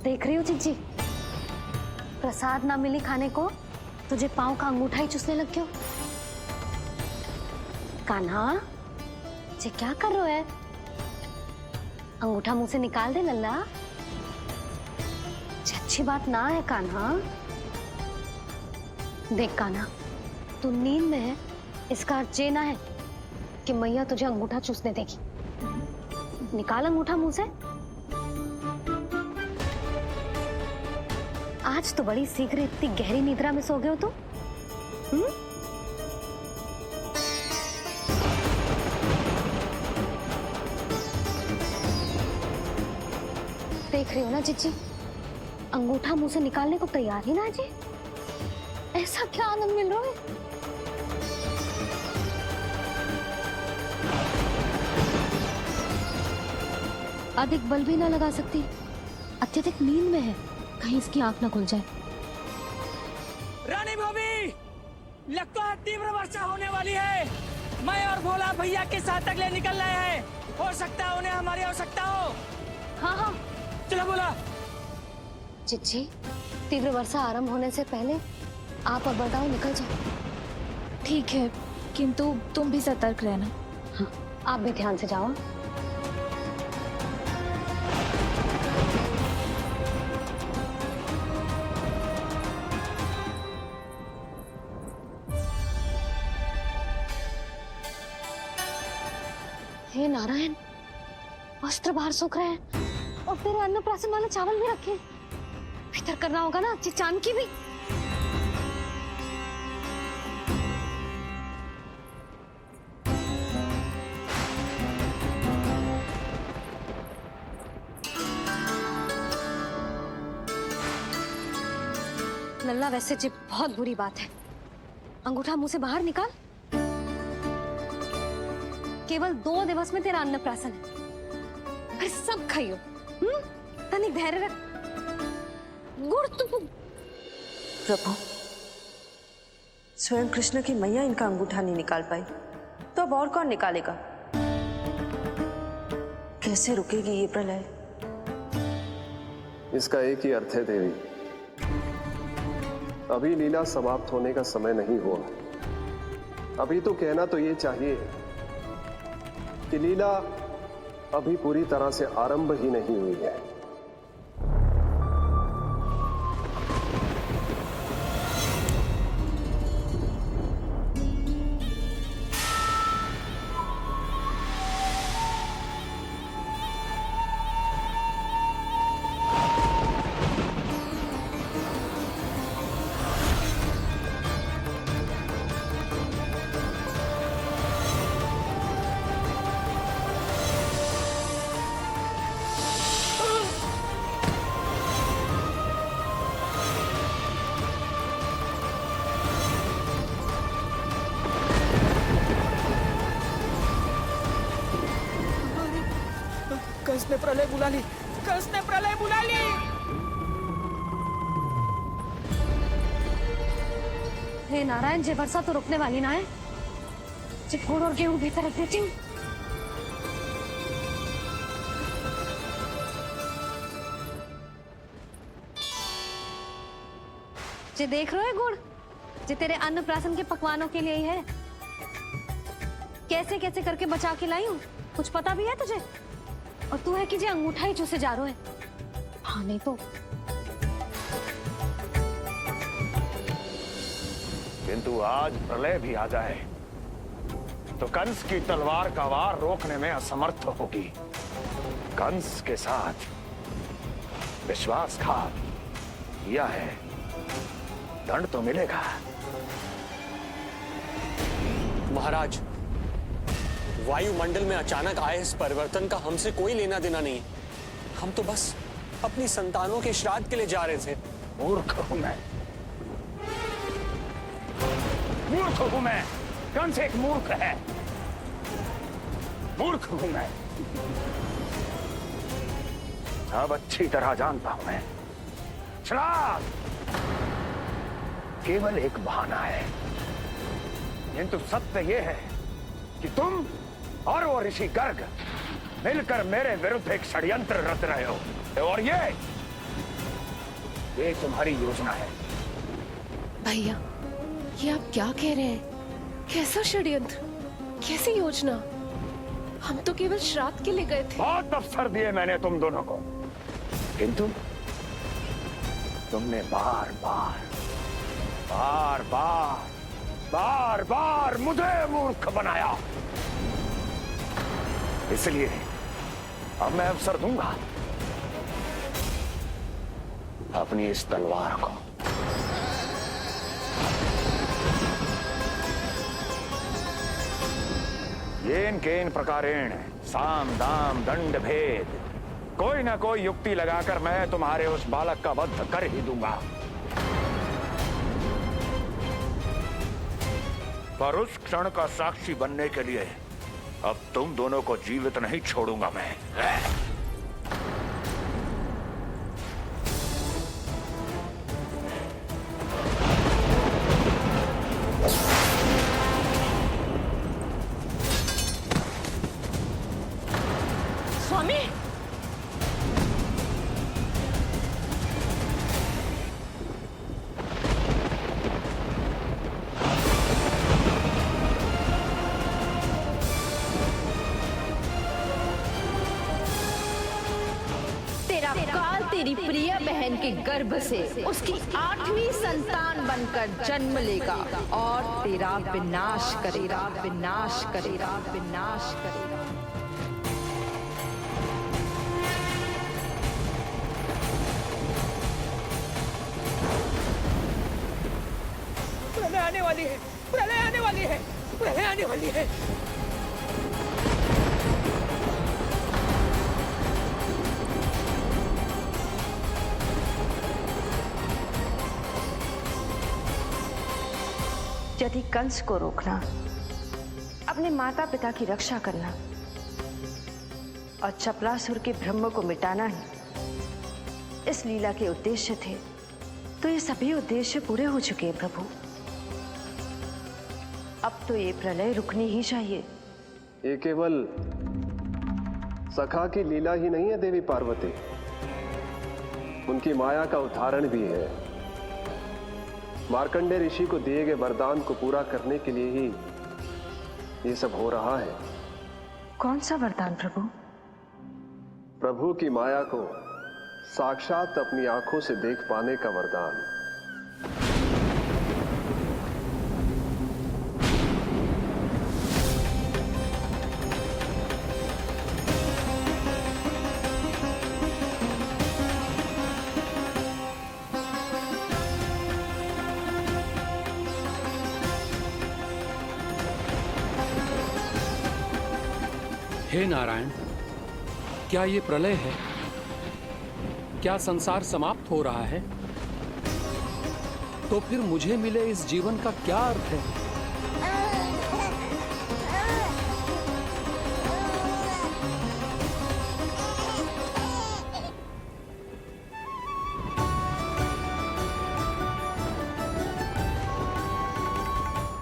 देख रही हो चिज्जी, प्रसाद ना मिली खाने को तुझे पांव का अंगूठा ही चूसने लग गयो। कान्हा, ये क्या कर रहे है? अंगूठा मुंह से निकाल दे लल्ला। अच्छी बात ना है कान्हा। देख कान्हा, तू नींद में है, इसका अर्थ ये ना है कि मैया तुझे अंगूठा चूसने देगी। निकाल अंगूठा मुंह से। आज तो बड़ी शीघ्र इतनी गहरी निद्रा में सो गए हो तुम। देख रही हो ना चिच्ची, अंगूठा मुंह से निकालने को तैयार ही ना जी। ऐसा क्या आनंद मिल रहा है। अधिक बल भी ना लगा सकती, अत्यधिक नींद में है, कहीं इसकी आंख ना खुल जाए। रानी भाभी, लगता है तीव्र वर्षा होने वाली है। मैं और भोला भैया के साथ अगले निकल रहे हैं। हो सकता है उन्हें हमारी आवश्यकता हो। हाँ हाँ चलो बोला। चिच्ची, तीव्र वर्षा आरंभ होने से पहले आप और बरदाओ निकल जाओ। ठीक है, किंतु तुम भी सतर्क रहना। हाँ, आप भी ध्यान से जाओ। हे नारायण, वस्त्र बाहर सूख रहे हैं और तेरे अन्नप्राशन वाले चावल भी रखे। भीतर करना होगा ना चिचान की भी। लल्ला, वैसे जी बहुत बुरी बात है। अंगूठा मुंह से बाहर निकाल। केवल 2 दिवस में तेरा अन्नप्राशन है, फिर सब खाइयो। तनिक धैर्य रख। गुड़ तुम। प्रभु, स्वयं कृष्ण की मैया इनका अंगूठा नहीं निकाल पाई, तो अब और कौन निकालेगा? कैसे रुकेगी ये प्रलय? इसका एक ही अर्थ है देवी, अभी लीला समाप्त होने का समय नहीं हुआ। अभी तो कहना तो ये चाहिए कि लीला अभी पूरी तरह से आरंभ ही नहीं हुई है। कंस ने प्रलय बुला ली। कंस ने प्रलय बुला ली। हे नारायण, जे वर्षा तो रुकने वाली ना है। जे गुड़ और गेहूं भीतर रख देती हूँ। जे देख रहे हो गुड़, जे तेरे अन्नप्राशन के पकवानों के लिए ही है। कैसे कैसे करके बचा के लाई हूँ, कुछ पता भी है तुझे? और तू है कि जे अंगूठा ही चूसे जा रहा है। हाँ नहीं तो। किंतु आज प्रलय भी आ जाए तो कंस की तलवार का वार रोकने में असमर्थ होगी। कंस के साथ विश्वासघात किया है, दंड तो मिलेगा। महाराज, वायुमंडल में अचानक आए इस परिवर्तन का हमसे कोई लेना देना नहीं। हम तो बस अपनी संतानों के श्राद्ध के लिए जा रहे थे। मूर्ख हूं मैं, मूर्ख हूं मैं। कंस एक मूर्ख है, मूर्ख हूं मैं। अब अच्छी तरह जानता हूं मैं, श्राद्ध केवल एक बहाना है। किंतु सत्य यह है कि तुम और वो ऋषि गर्ग मिलकर मेरे विरुद्ध एक षड्यंत्र रच रहे हो, और ये तुम्हारी योजना है। भैया, ये आप क्या कह रहे हैं? कैसा षड्यंत्र, कैसी योजना? हम तो केवल श्राद्ध के लिए गए थे। बहुत अवसर दिए मैंने तुम दोनों को, किंतु तुमने बार बार बार बार बार बार मुझे मूर्ख बनाया। इसलिए अब मैं अवसर दूंगा अपनी इस तलवार को। येन केन प्रकारेण साम दाम दंड भेद कोई ना कोई युक्ति लगाकर मैं तुम्हारे उस बालक का वध कर ही दूंगा, पर उस क्षण का साक्षी बनने के लिए अब तुम दोनों को जीवित नहीं छोड़ूंगा मैं। स्वामी, तेरा काल तेरी प्रिय बहन के गर्भ से उसकी 8वीं संतान बनकर जन्म लेगा और तेरा विनाश करेगा, विनाश करेगा, विनाश करेगा। प्रलय आने वाली है, प्रलय आने वाली है, प्रलय आने वाली है। यदि कंस को रोकना, अपने माता पिता की रक्षा करना और चपलासुर के ब्रह्म को मिटाना ही इस लीला के उद्देश्य थे, तो ये सभी उद्देश्य पूरे हो चुके हैं प्रभु। अब तो ये प्रलय रुकनी ही चाहिए। ये केवल सखा की लीला ही नहीं है देवी पार्वती, उनकी माया का उदाहरण भी है। मार्कंडेय ऋषि को दिए गए वरदान को पूरा करने के लिए ही ये सब हो रहा है। कौन सा वरदान प्रभु? प्रभु की माया को साक्षात अपनी आंखों से देख पाने का वरदान। हे नारायण, क्या ये प्रलय है? क्या संसार समाप्त हो रहा है? तो फिर मुझे मिले इस जीवन का क्या अर्थ है?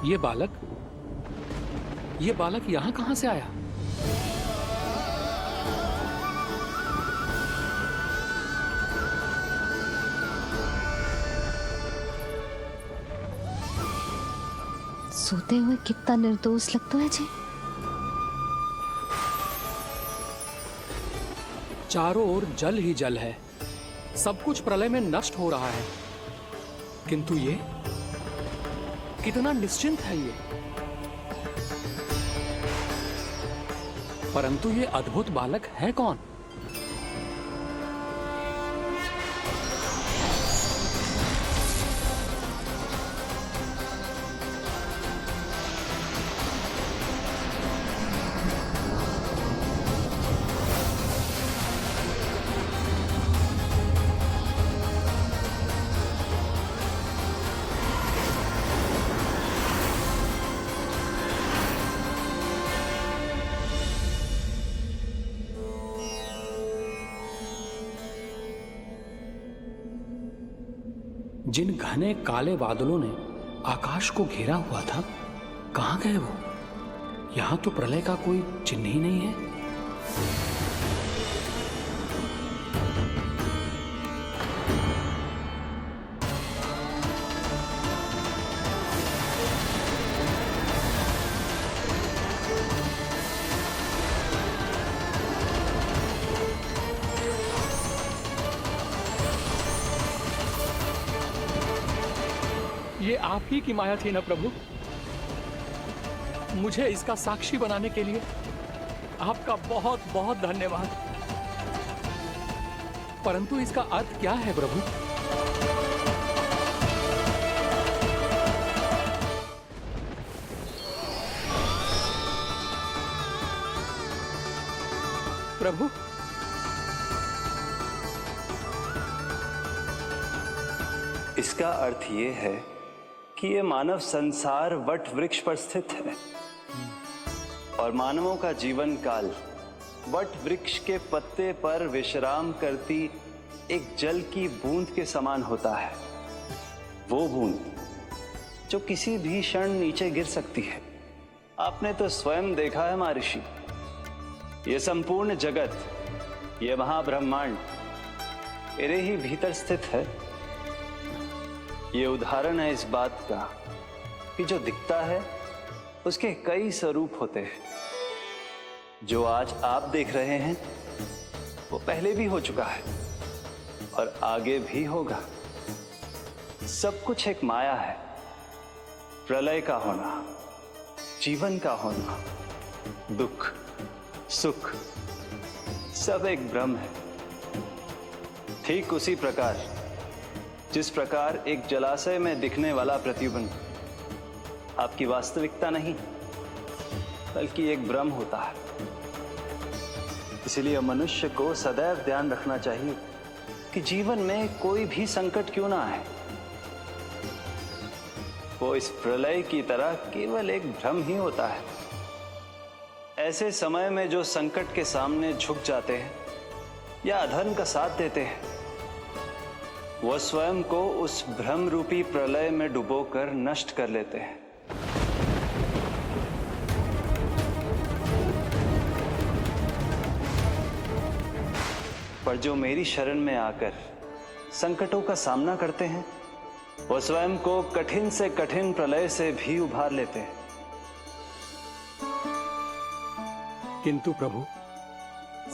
ये बालक यहां कहां से आया? सोते हुए कितना निर्दोष लगता है जी। चारों ओर जल ही जल है, सब कुछ प्रलय में नष्ट हो रहा है, किंतु ये कितना निश्चिंत है ये। परंतु ये अद्भुत बालक है कौन? जिन घने काले बादलों ने आकाश को घेरा हुआ था, कहां गए वो? यहां तो प्रलय का कोई चिन्ह ही नहीं है। ये आप ही की माया थी ना प्रभु? मुझे इसका साक्षी बनाने के लिए आपका बहुत बहुत धन्यवाद। परंतु इसका अर्थ क्या है प्रभु? प्रभु, इसका अर्थ ये है कि ये मानव संसार वट वृक्ष पर स्थित है और मानवों का जीवन काल वट वृक्ष के पत्ते पर विश्राम करती एक जल की बूंद के समान होता है। वो बूंद जो किसी भी क्षण नीचे गिर सकती है। आपने तो स्वयं देखा है महर्षि, ये संपूर्ण जगत, ये महाब्रह्मांड मेरे ही भीतर स्थित है। ये उदाहरण है इस बात का कि जो दिखता है उसके कई स्वरूप होते हैं। जो आज आप देख रहे हैं वो पहले भी हो चुका है और आगे भी होगा। सब कुछ एक माया है। प्रलय का होना, जीवन का होना, दुख सुख सब एक भ्रम है। ठीक उसी प्रकार जिस प्रकार एक जलाशय में दिखने वाला प्रतिबिंब आपकी वास्तविकता नहीं बल्कि एक भ्रम होता है। इसलिए मनुष्य को सदैव ध्यान रखना चाहिए कि जीवन में कोई भी संकट क्यों ना आए, वो इस प्रलय की तरह केवल एक भ्रम ही होता है। ऐसे समय में जो संकट के सामने झुक जाते हैं या अधर्म का साथ देते हैं, वो स्वयं को उस भ्रम रूपी प्रलय में डुबोकर नष्ट कर लेते हैं। पर जो मेरी शरण में आकर संकटों का सामना करते हैं, वो स्वयं को कठिन से कठिन प्रलय से भी उभार लेते हैं। किंतु प्रभु,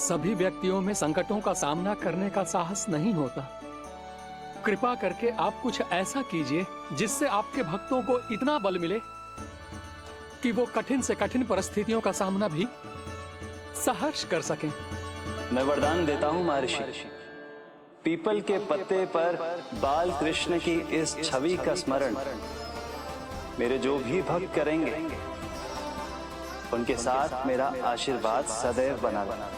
सभी व्यक्तियों में संकटों का सामना करने का साहस नहीं होता। कृपा करके आप कुछ ऐसा कीजिए जिससे आपके भक्तों को इतना बल मिले कि वो कठिन से कठिन परिस्थितियों का सामना भी सहर्ष कर सकें। मैं वरदान देता हूं महर्षि, पीपल के पत्ते पर बाल कृष्ण की इस छवि का स्मरण मेरे जो भी भक्त करेंगे उनके साथ मेरा आशीर्वाद सदैव बना रहना।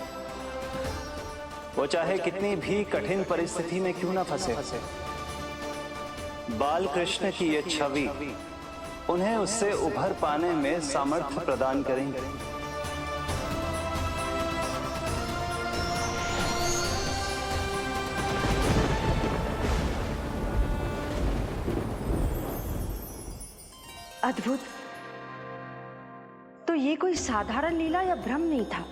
वो चाहे कितनी भी कठिन परिस्थिति में क्यों ना फंसे, बाल कृष्ण की ये छवि उन्हें उससे उभर पाने में सामर्थ्य प्रदान करेंगे। अद्भुत। तो ये कोई साधारण लीला या भ्रम नहीं था,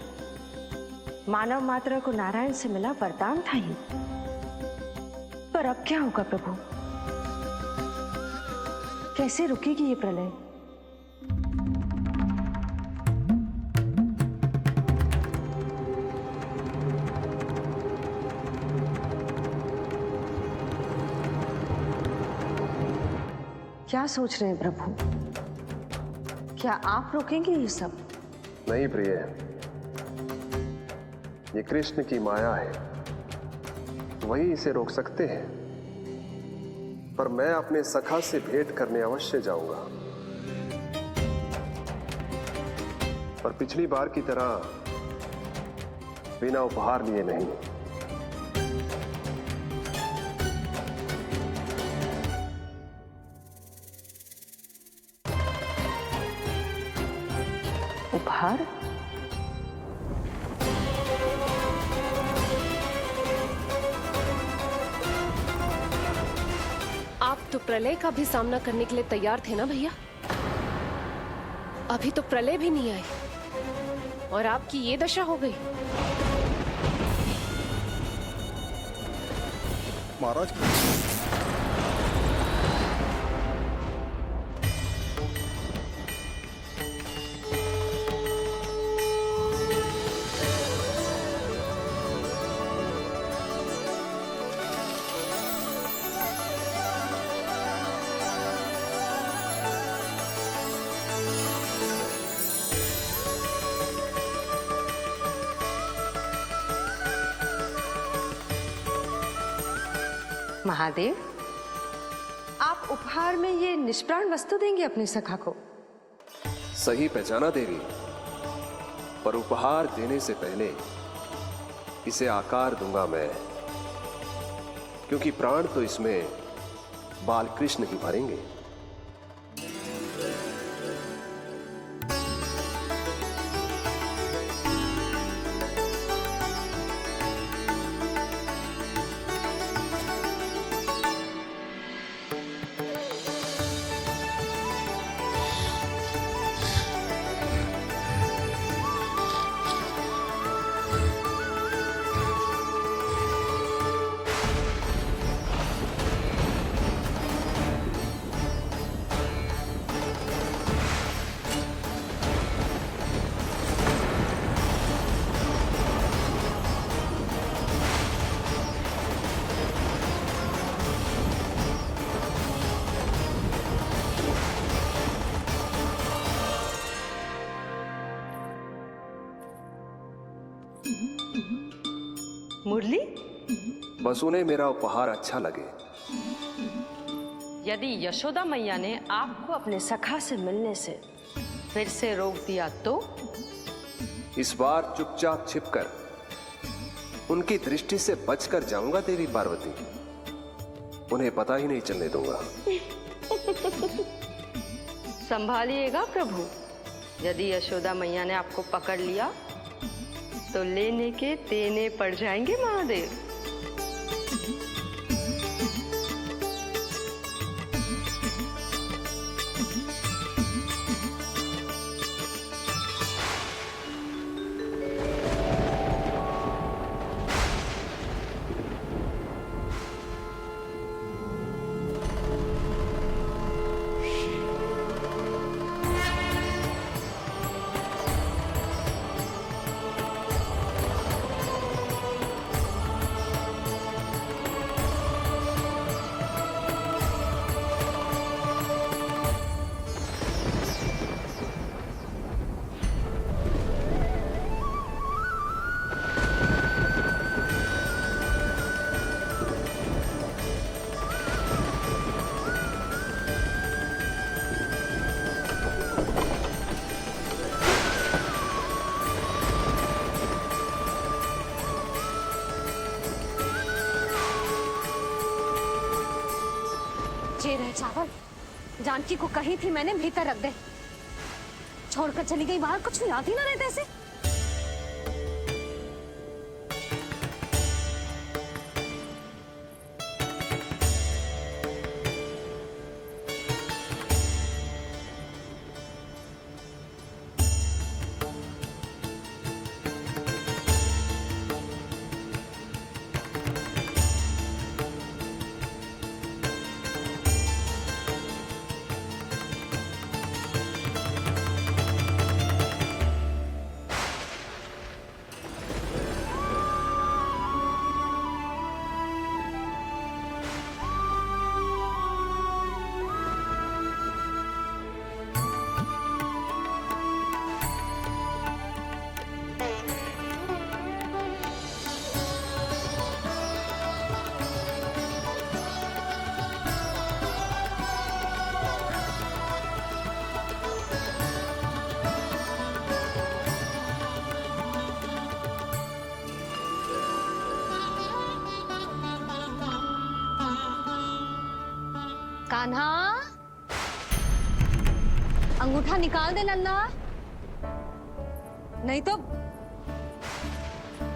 मानव मात्र को नारायण से मिला वरदान था ही। पर अब क्या होगा प्रभु? कैसे रुकेगी ये प्रलय? क्या सोच रहे हैं प्रभु? क्या आप रोकेंगे ये सब? नहीं प्रिय, ये कृष्ण की माया है, वही इसे रोक सकते हैं। पर मैं अपने सखा से भेंट करने अवश्य जाऊंगा। पर पिछली बार की तरह बिना उपहार लिए नहीं। उपहार? आप तो प्रलय का भी सामना करने के लिए तैयार थे ना भैया? अभी तो प्रलय भी नहीं आई और आपकी ये दशा हो गई। महाराज, महादेव, आप उपहार में ये निष्प्राण वस्तु देंगे अपने सखा को? सही पहचाना देवी, पर उपहार देने से पहले इसे आकार दूंगा मैं, क्योंकि प्राण तो इसमें बाल कृष्ण ही भरेंगे। मुरली, बस उन्हें मेरा उपहार अच्छा लगे। यदि यशोदा मैया ने आपको अपने सखा से मिलने से फिर से रोक दिया तो? इस बार चुपचाप छिपकर उनकी दृष्टि से बचकर जाऊंगा देवी पार्वती। उन्हें पता ही नहीं चलने दूंगा। संभालिएगा प्रभु, यदि यशोदा मैया ने आपको पकड़ लिया तो लेने के देने पड़ जाएंगे महादेव। ये रहे चावल, जानकी को कही थी मैंने भीतर रख दे। छोड़कर चली गई बाहर, कुछ याद ही ना रहते ऐसे। कान्हा, अंगूठा निकाल दे नन्ना, नहीं तो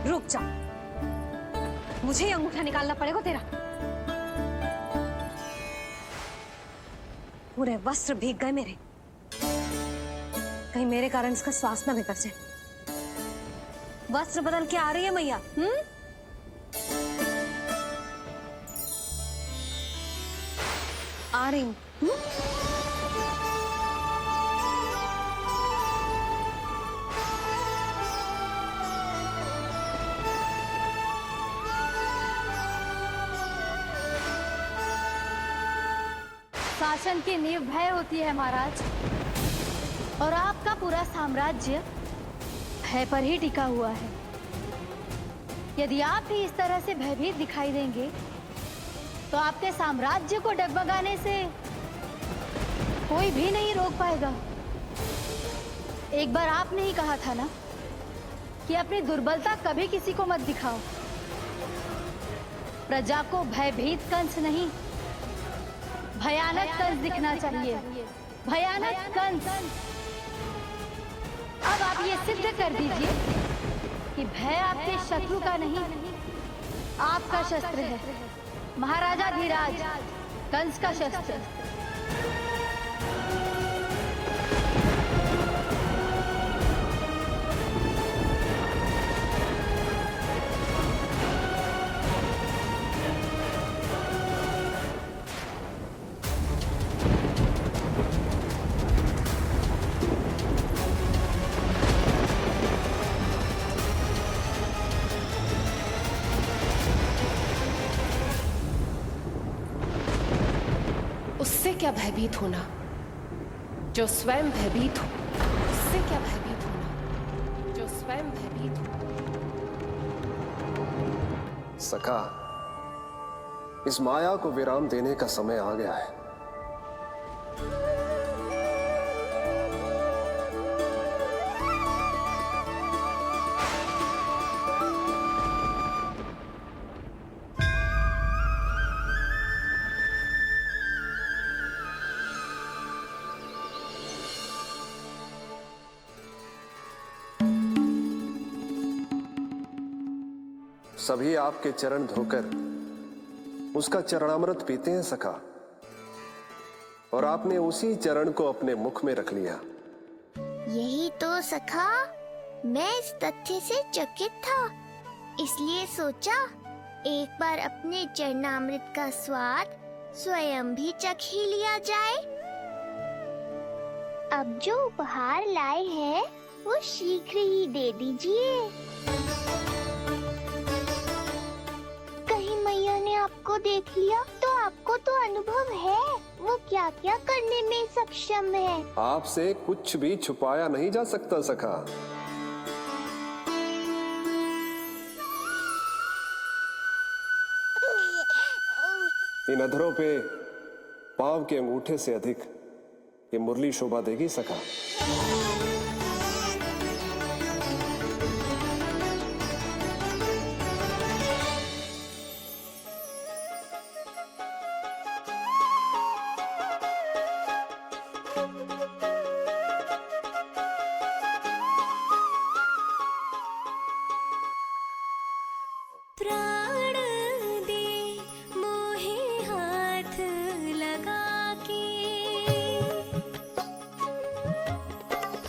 रुक जा, मुझे ही अंगूठा निकालना पड़ेगा तेरा। पूरे वस्त्र भीग गए मेरे, कहीं मेरे कारण इसका श्वास ना बिगड़ जाए। वस्त्र बदल के आ रही है मैया। आ रही हूँ। शासन की नींव भय होती है महाराज, और आपका पूरा साम्राज्य भय पर ही टिका हुआ है। यदि आप भी इस तरह से भयभीत दिखाई देंगे तो आपके साम्राज्य को डगमगाने से कोई भी नहीं रोक पाएगा। एक बार आपने ही कहा था ना कि अपनी दुर्बलता कभी किसी को मत दिखाओ। प्रजा को भयभीत कंस नहीं, भयानक कंस दिखना चाहिए, भयानक कंस। अब आप ये सिद्ध कर दीजिए कि भय आपके शत्रु का नहीं, आपका शस्त्र है। महाराजा धीराज, कंस का शस्त्र। उससे क्या भयभीत होना, जो स्वयं भयभीत हो। उससे क्या भयभीत होना, जो स्वयं भयभीत हो। सखा, इस माया को विराम देने का समय आ गया है। सभी आपके चरण धोकर उसका चरणामृत पीते हैं सखा, और आपने उसी चरण को अपने मुख में रख लिया। यही तो सखा, मैं इस तथ्य से चकित था, इसलिए सोचा एक बार अपने चरणामृत का स्वाद स्वयं भी चख ही लिया जाए। अब जो उपहार लाए हैं वो शीघ्र ही दे दीजिए। कहीं मैया ने आपको देख लिया तो आपको तो अनुभव है वो क्या क्या करने में सक्षम है। आपसे कुछ भी छुपाया नहीं जा सकता सखा। इन अधरों पे पांव के अंगूठे से अधिक ये मुरली शोभा देगी सखा। प्राण दे मोहे हाथ लगा के,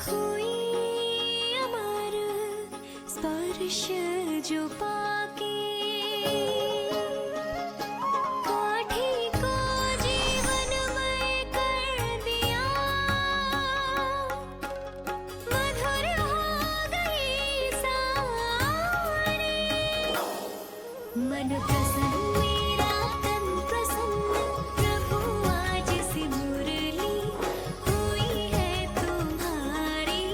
हुई अमर स्पर्श जो पाके, काठी को जीवनमय कर दिया, मधुर हो गई सारी। मन प्रसन्न मेरा तन प्रसन्न, प्रभु आज से मुरली हुई है तुम्हारी।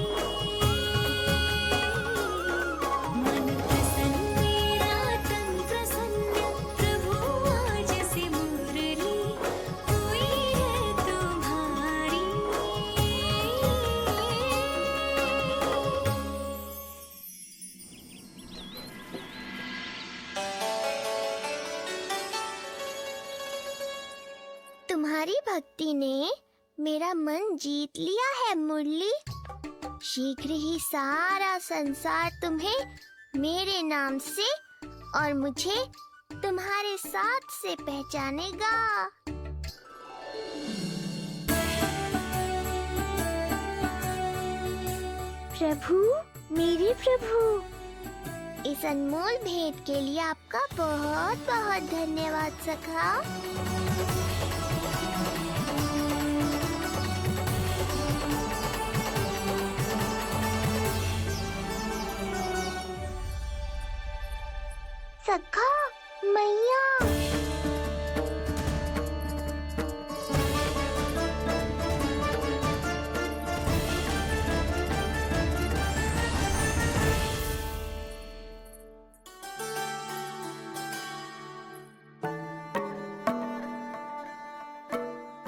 मन प्रसन्न मेरा तन प्रसन्न, प्रभु आज से मुरली हुई है तुम्हारी। तुम्हारी भक्ति ने मेरा मन जीत लिया है मुरली। शीघ्र ही सारा संसार तुम्हें मेरे नाम से और मुझे तुम्हारे साथ से पहचानेगा। प्रभु, मेरे प्रभु, इस अनमोल भेंट के लिए आपका बहुत बहुत धन्यवाद सखा। सखा, मैया।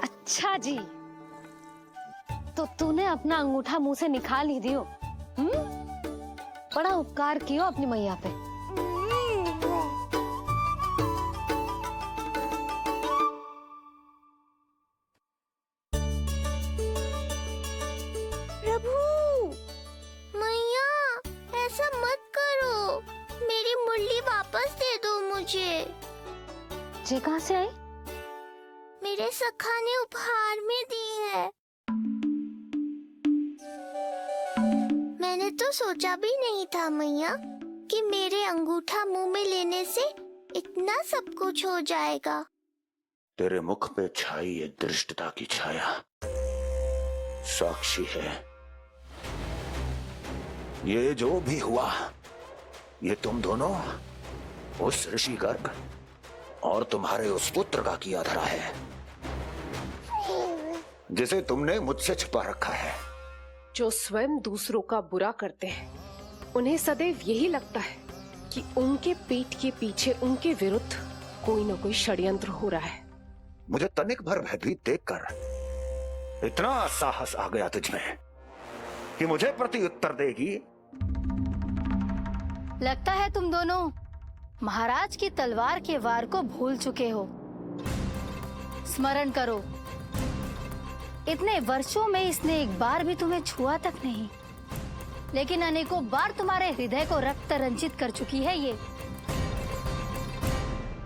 अच्छा जी, तो तूने अपना अंगूठा मुंह से निकाल ही दियो। बड़ा उपकार कियो अपनी मैया पे। ये कहाँ से आई? मेरे सखा ने उपहार में दी है। मैंने तो सोचा भी नहीं था मैया कि मेरे अंगूठा मुंह में लेने से इतना सब कुछ हो जाएगा। तेरे मुख पे छाई ये दृष्टता की छाया साक्षी है। ये जो भी हुआ, ये तुम दोनों, उस ऋषि गर्ग और तुम्हारे उस पुत्र का किया धरा है, जिसे तुमने मुझसे छुपा रखा है। जो स्वयं दूसरों का बुरा करते हैं, उन्हें सदैव यही लगता है कि उनके पीठ के पीछे उनके विरुद्ध कोई न कोई षड्यंत्र हो रहा है। मुझे तनिक भर भयभीत देखकर इतना साहस आ गया तुझमें कि मुझे प्रत्युत्तर देगी। लगता है तुम दोनों महाराज की तलवार के वार को भूल चुके हो। स्मरण करो, इतने वर्षों में इसने एक बार भी तुम्हें छुआ तक नहीं, लेकिन अनेकों बार तुम्हारे हृदय को रक्त रंजित कर चुकी है ये।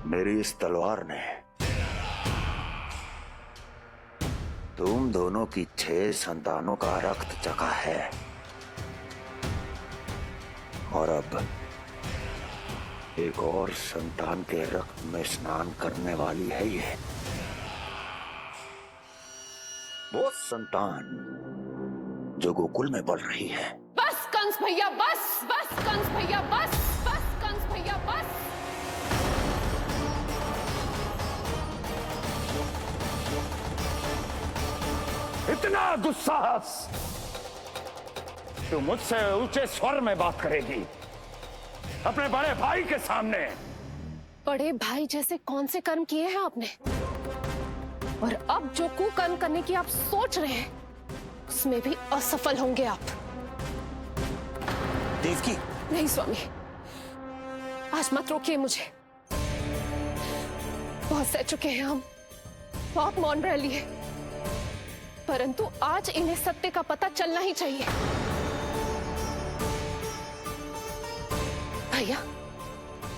मेरी इस तलवार ने तुम दोनों की 6 संतानों का रक्त चखा है, और अब एक और संतान के रक्त में स्नान करने वाली है ये। वो संतान जो गोकुल में पल रही है। बस कंस भैया बस, बस कंस भैया बस, बस कंस भैया बस। इतना दुस्साहस, तू मुझसे ऊंचे स्वर में बात करेगी अपने बड़े भाई के सामने? बड़े भाई जैसे कौन से कर्म किए हैं आपने? और अब जो कुकर्म करने की आप सोच रहे हैं, उसमें भी असफल होंगे आप। देवकी, नहीं स्वामी, आज मत रोकिए मुझे। बहुत सह चुके हैं हम, बहुत मौन रह लिए, परंतु आज इन्हें सत्य का पता चलना ही चाहिए। भैया,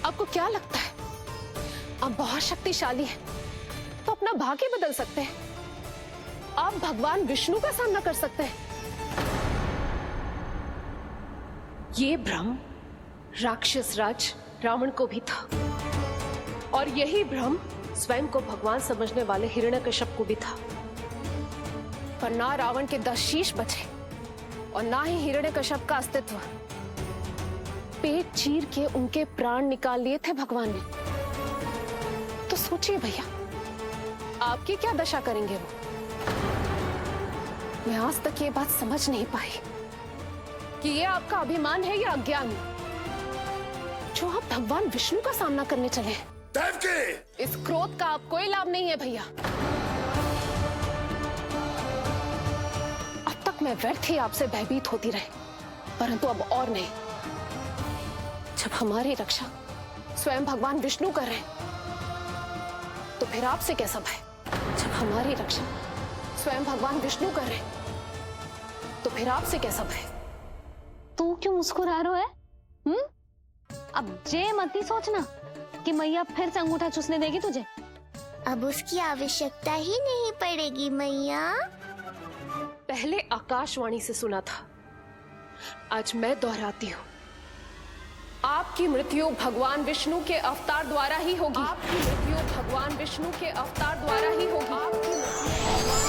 आपको क्या लगता है आप बहुत शक्तिशाली हैं, तो अपना भाग्य बदल सकते हैं? आप भगवान विष्णु का सामना कर सकते हैं। ये भ्रम राक्षस राज रावण को भी था, और यही भ्रम स्वयं को भगवान समझने वाले हिरण्यकश्यप को भी था। पर ना रावण के 10 शीश बचे और ना ही हिरण्यकश्यप का अस्तित्व। पेट चीर के उनके प्राण निकाल लिए थे भगवान ने। तो सोचिए भैया, आपकी क्या दशा करेंगे वो? मैं आज तक ये बात समझ नहीं पाई कि ये आपका अभिमान है या अज्ञान, जो आप भगवान विष्णु का सामना करने चले हैं। इस क्रोध का आप कोई लाभ नहीं है भैया। अब तक मैं व्यर्थ ही आपसे भयभीत होती रही, परंतु अब और नहीं। जब हमारी रक्षा स्वयं भगवान विष्णु कर रहे हैं, तो फिर आपसे कैसा भय? जब हमारी रक्षा स्वयं भगवान विष्णु कर रहे हैं, तो फिर आपसे कैसा भय? तू क्यों मुस्कुरा रहा है? अब जे मत ही सोचना कि मैया फिर से अंगूठा चूसने देगी तुझे। अब उसकी आवश्यकता ही नहीं पड़ेगी मैया। पहले आकाशवाणी से सुना था, आज मैं दोहराती हूँ। आपकी मृत्यु भगवान विष्णु के अवतार द्वारा ही होगी। आपकी मृत्यु भगवान विष्णु के अवतार द्वारा ही होगी। आपकी मृत्यु भगवान विष्णु के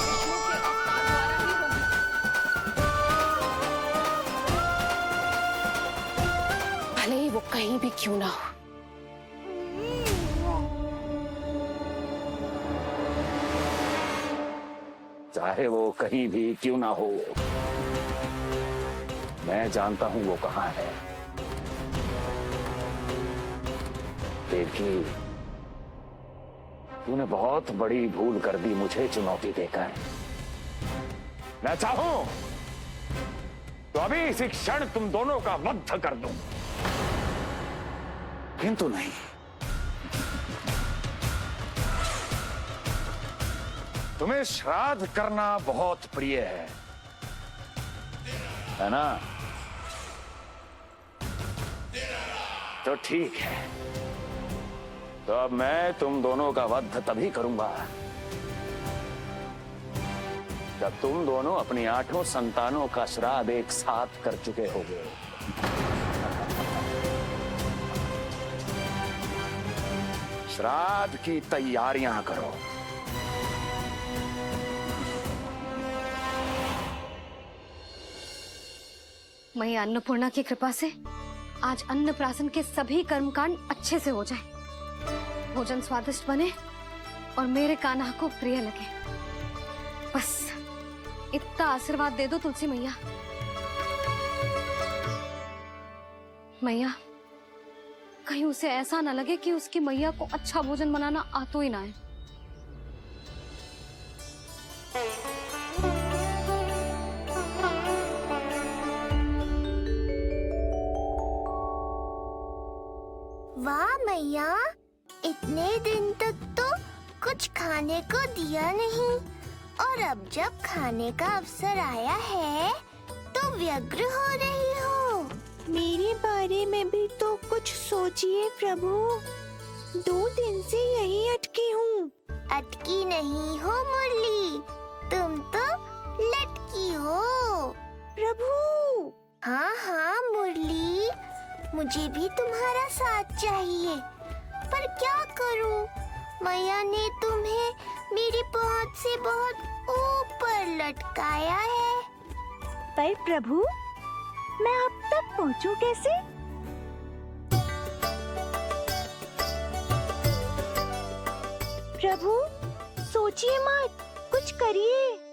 अवतार द्वारा ही होगी। भले ही वो कहीं भी क्यों ना हो। चाहे वो कहीं भी क्यों ना हो, मैं जानता हूं वो कहां है। देवकी, तूने बहुत बड़ी भूल कर दी मुझे चुनौती देकर। मैं चाहूं तो अभी इसी क्षण तुम दोनों का वध कर दूं, किंतु नहीं। तुम्हें श्राद्ध करना बहुत प्रिय है ना? तो ठीक है, तो अब मैं तुम दोनों का वध तभी करूंगा जब तुम दोनों अपनी 8 संतानों का श्राद्ध एक साथ कर चुके होगे। श्राद्ध की तैयारियां करो। मैया अन्नपूर्णा की कृपा से आज अन्नप्राशन के सभी कर्मकांड अच्छे से हो जाए, भोजन स्वादिष्ट बने और मेरे कान्हा को प्रिय लगे। बस इतना आशीर्वाद दे दो तुलसी मैया। मैया, कहीं उसे ऐसा ना लगे कि उसकी मैया को अच्छा भोजन बनाना आता ही ना है। वाह मैया, इतने दिन तक तो कुछ खाने को दिया नहीं और अब जब खाने का अवसर आया है तो व्यग्र हो रही हो। मेरे बारे में भी तो कुछ सोचिए प्रभु। 2 दिन से यही अटकी हूँ। अटकी नहीं हो मुरली, तुम तो लटकी हो। प्रभु। हाँ हाँ मुरली, मुझे भी तुम्हारा साथ चाहिए, पर क्या करूं? मैया ने तुम्हें मेरी पहुंच से बहुत ऊपर लटकाया है। पर प्रभु, मैं अब तक पहुंचूं कैसे? प्रभु, सोचिए मत, कुछ करिए।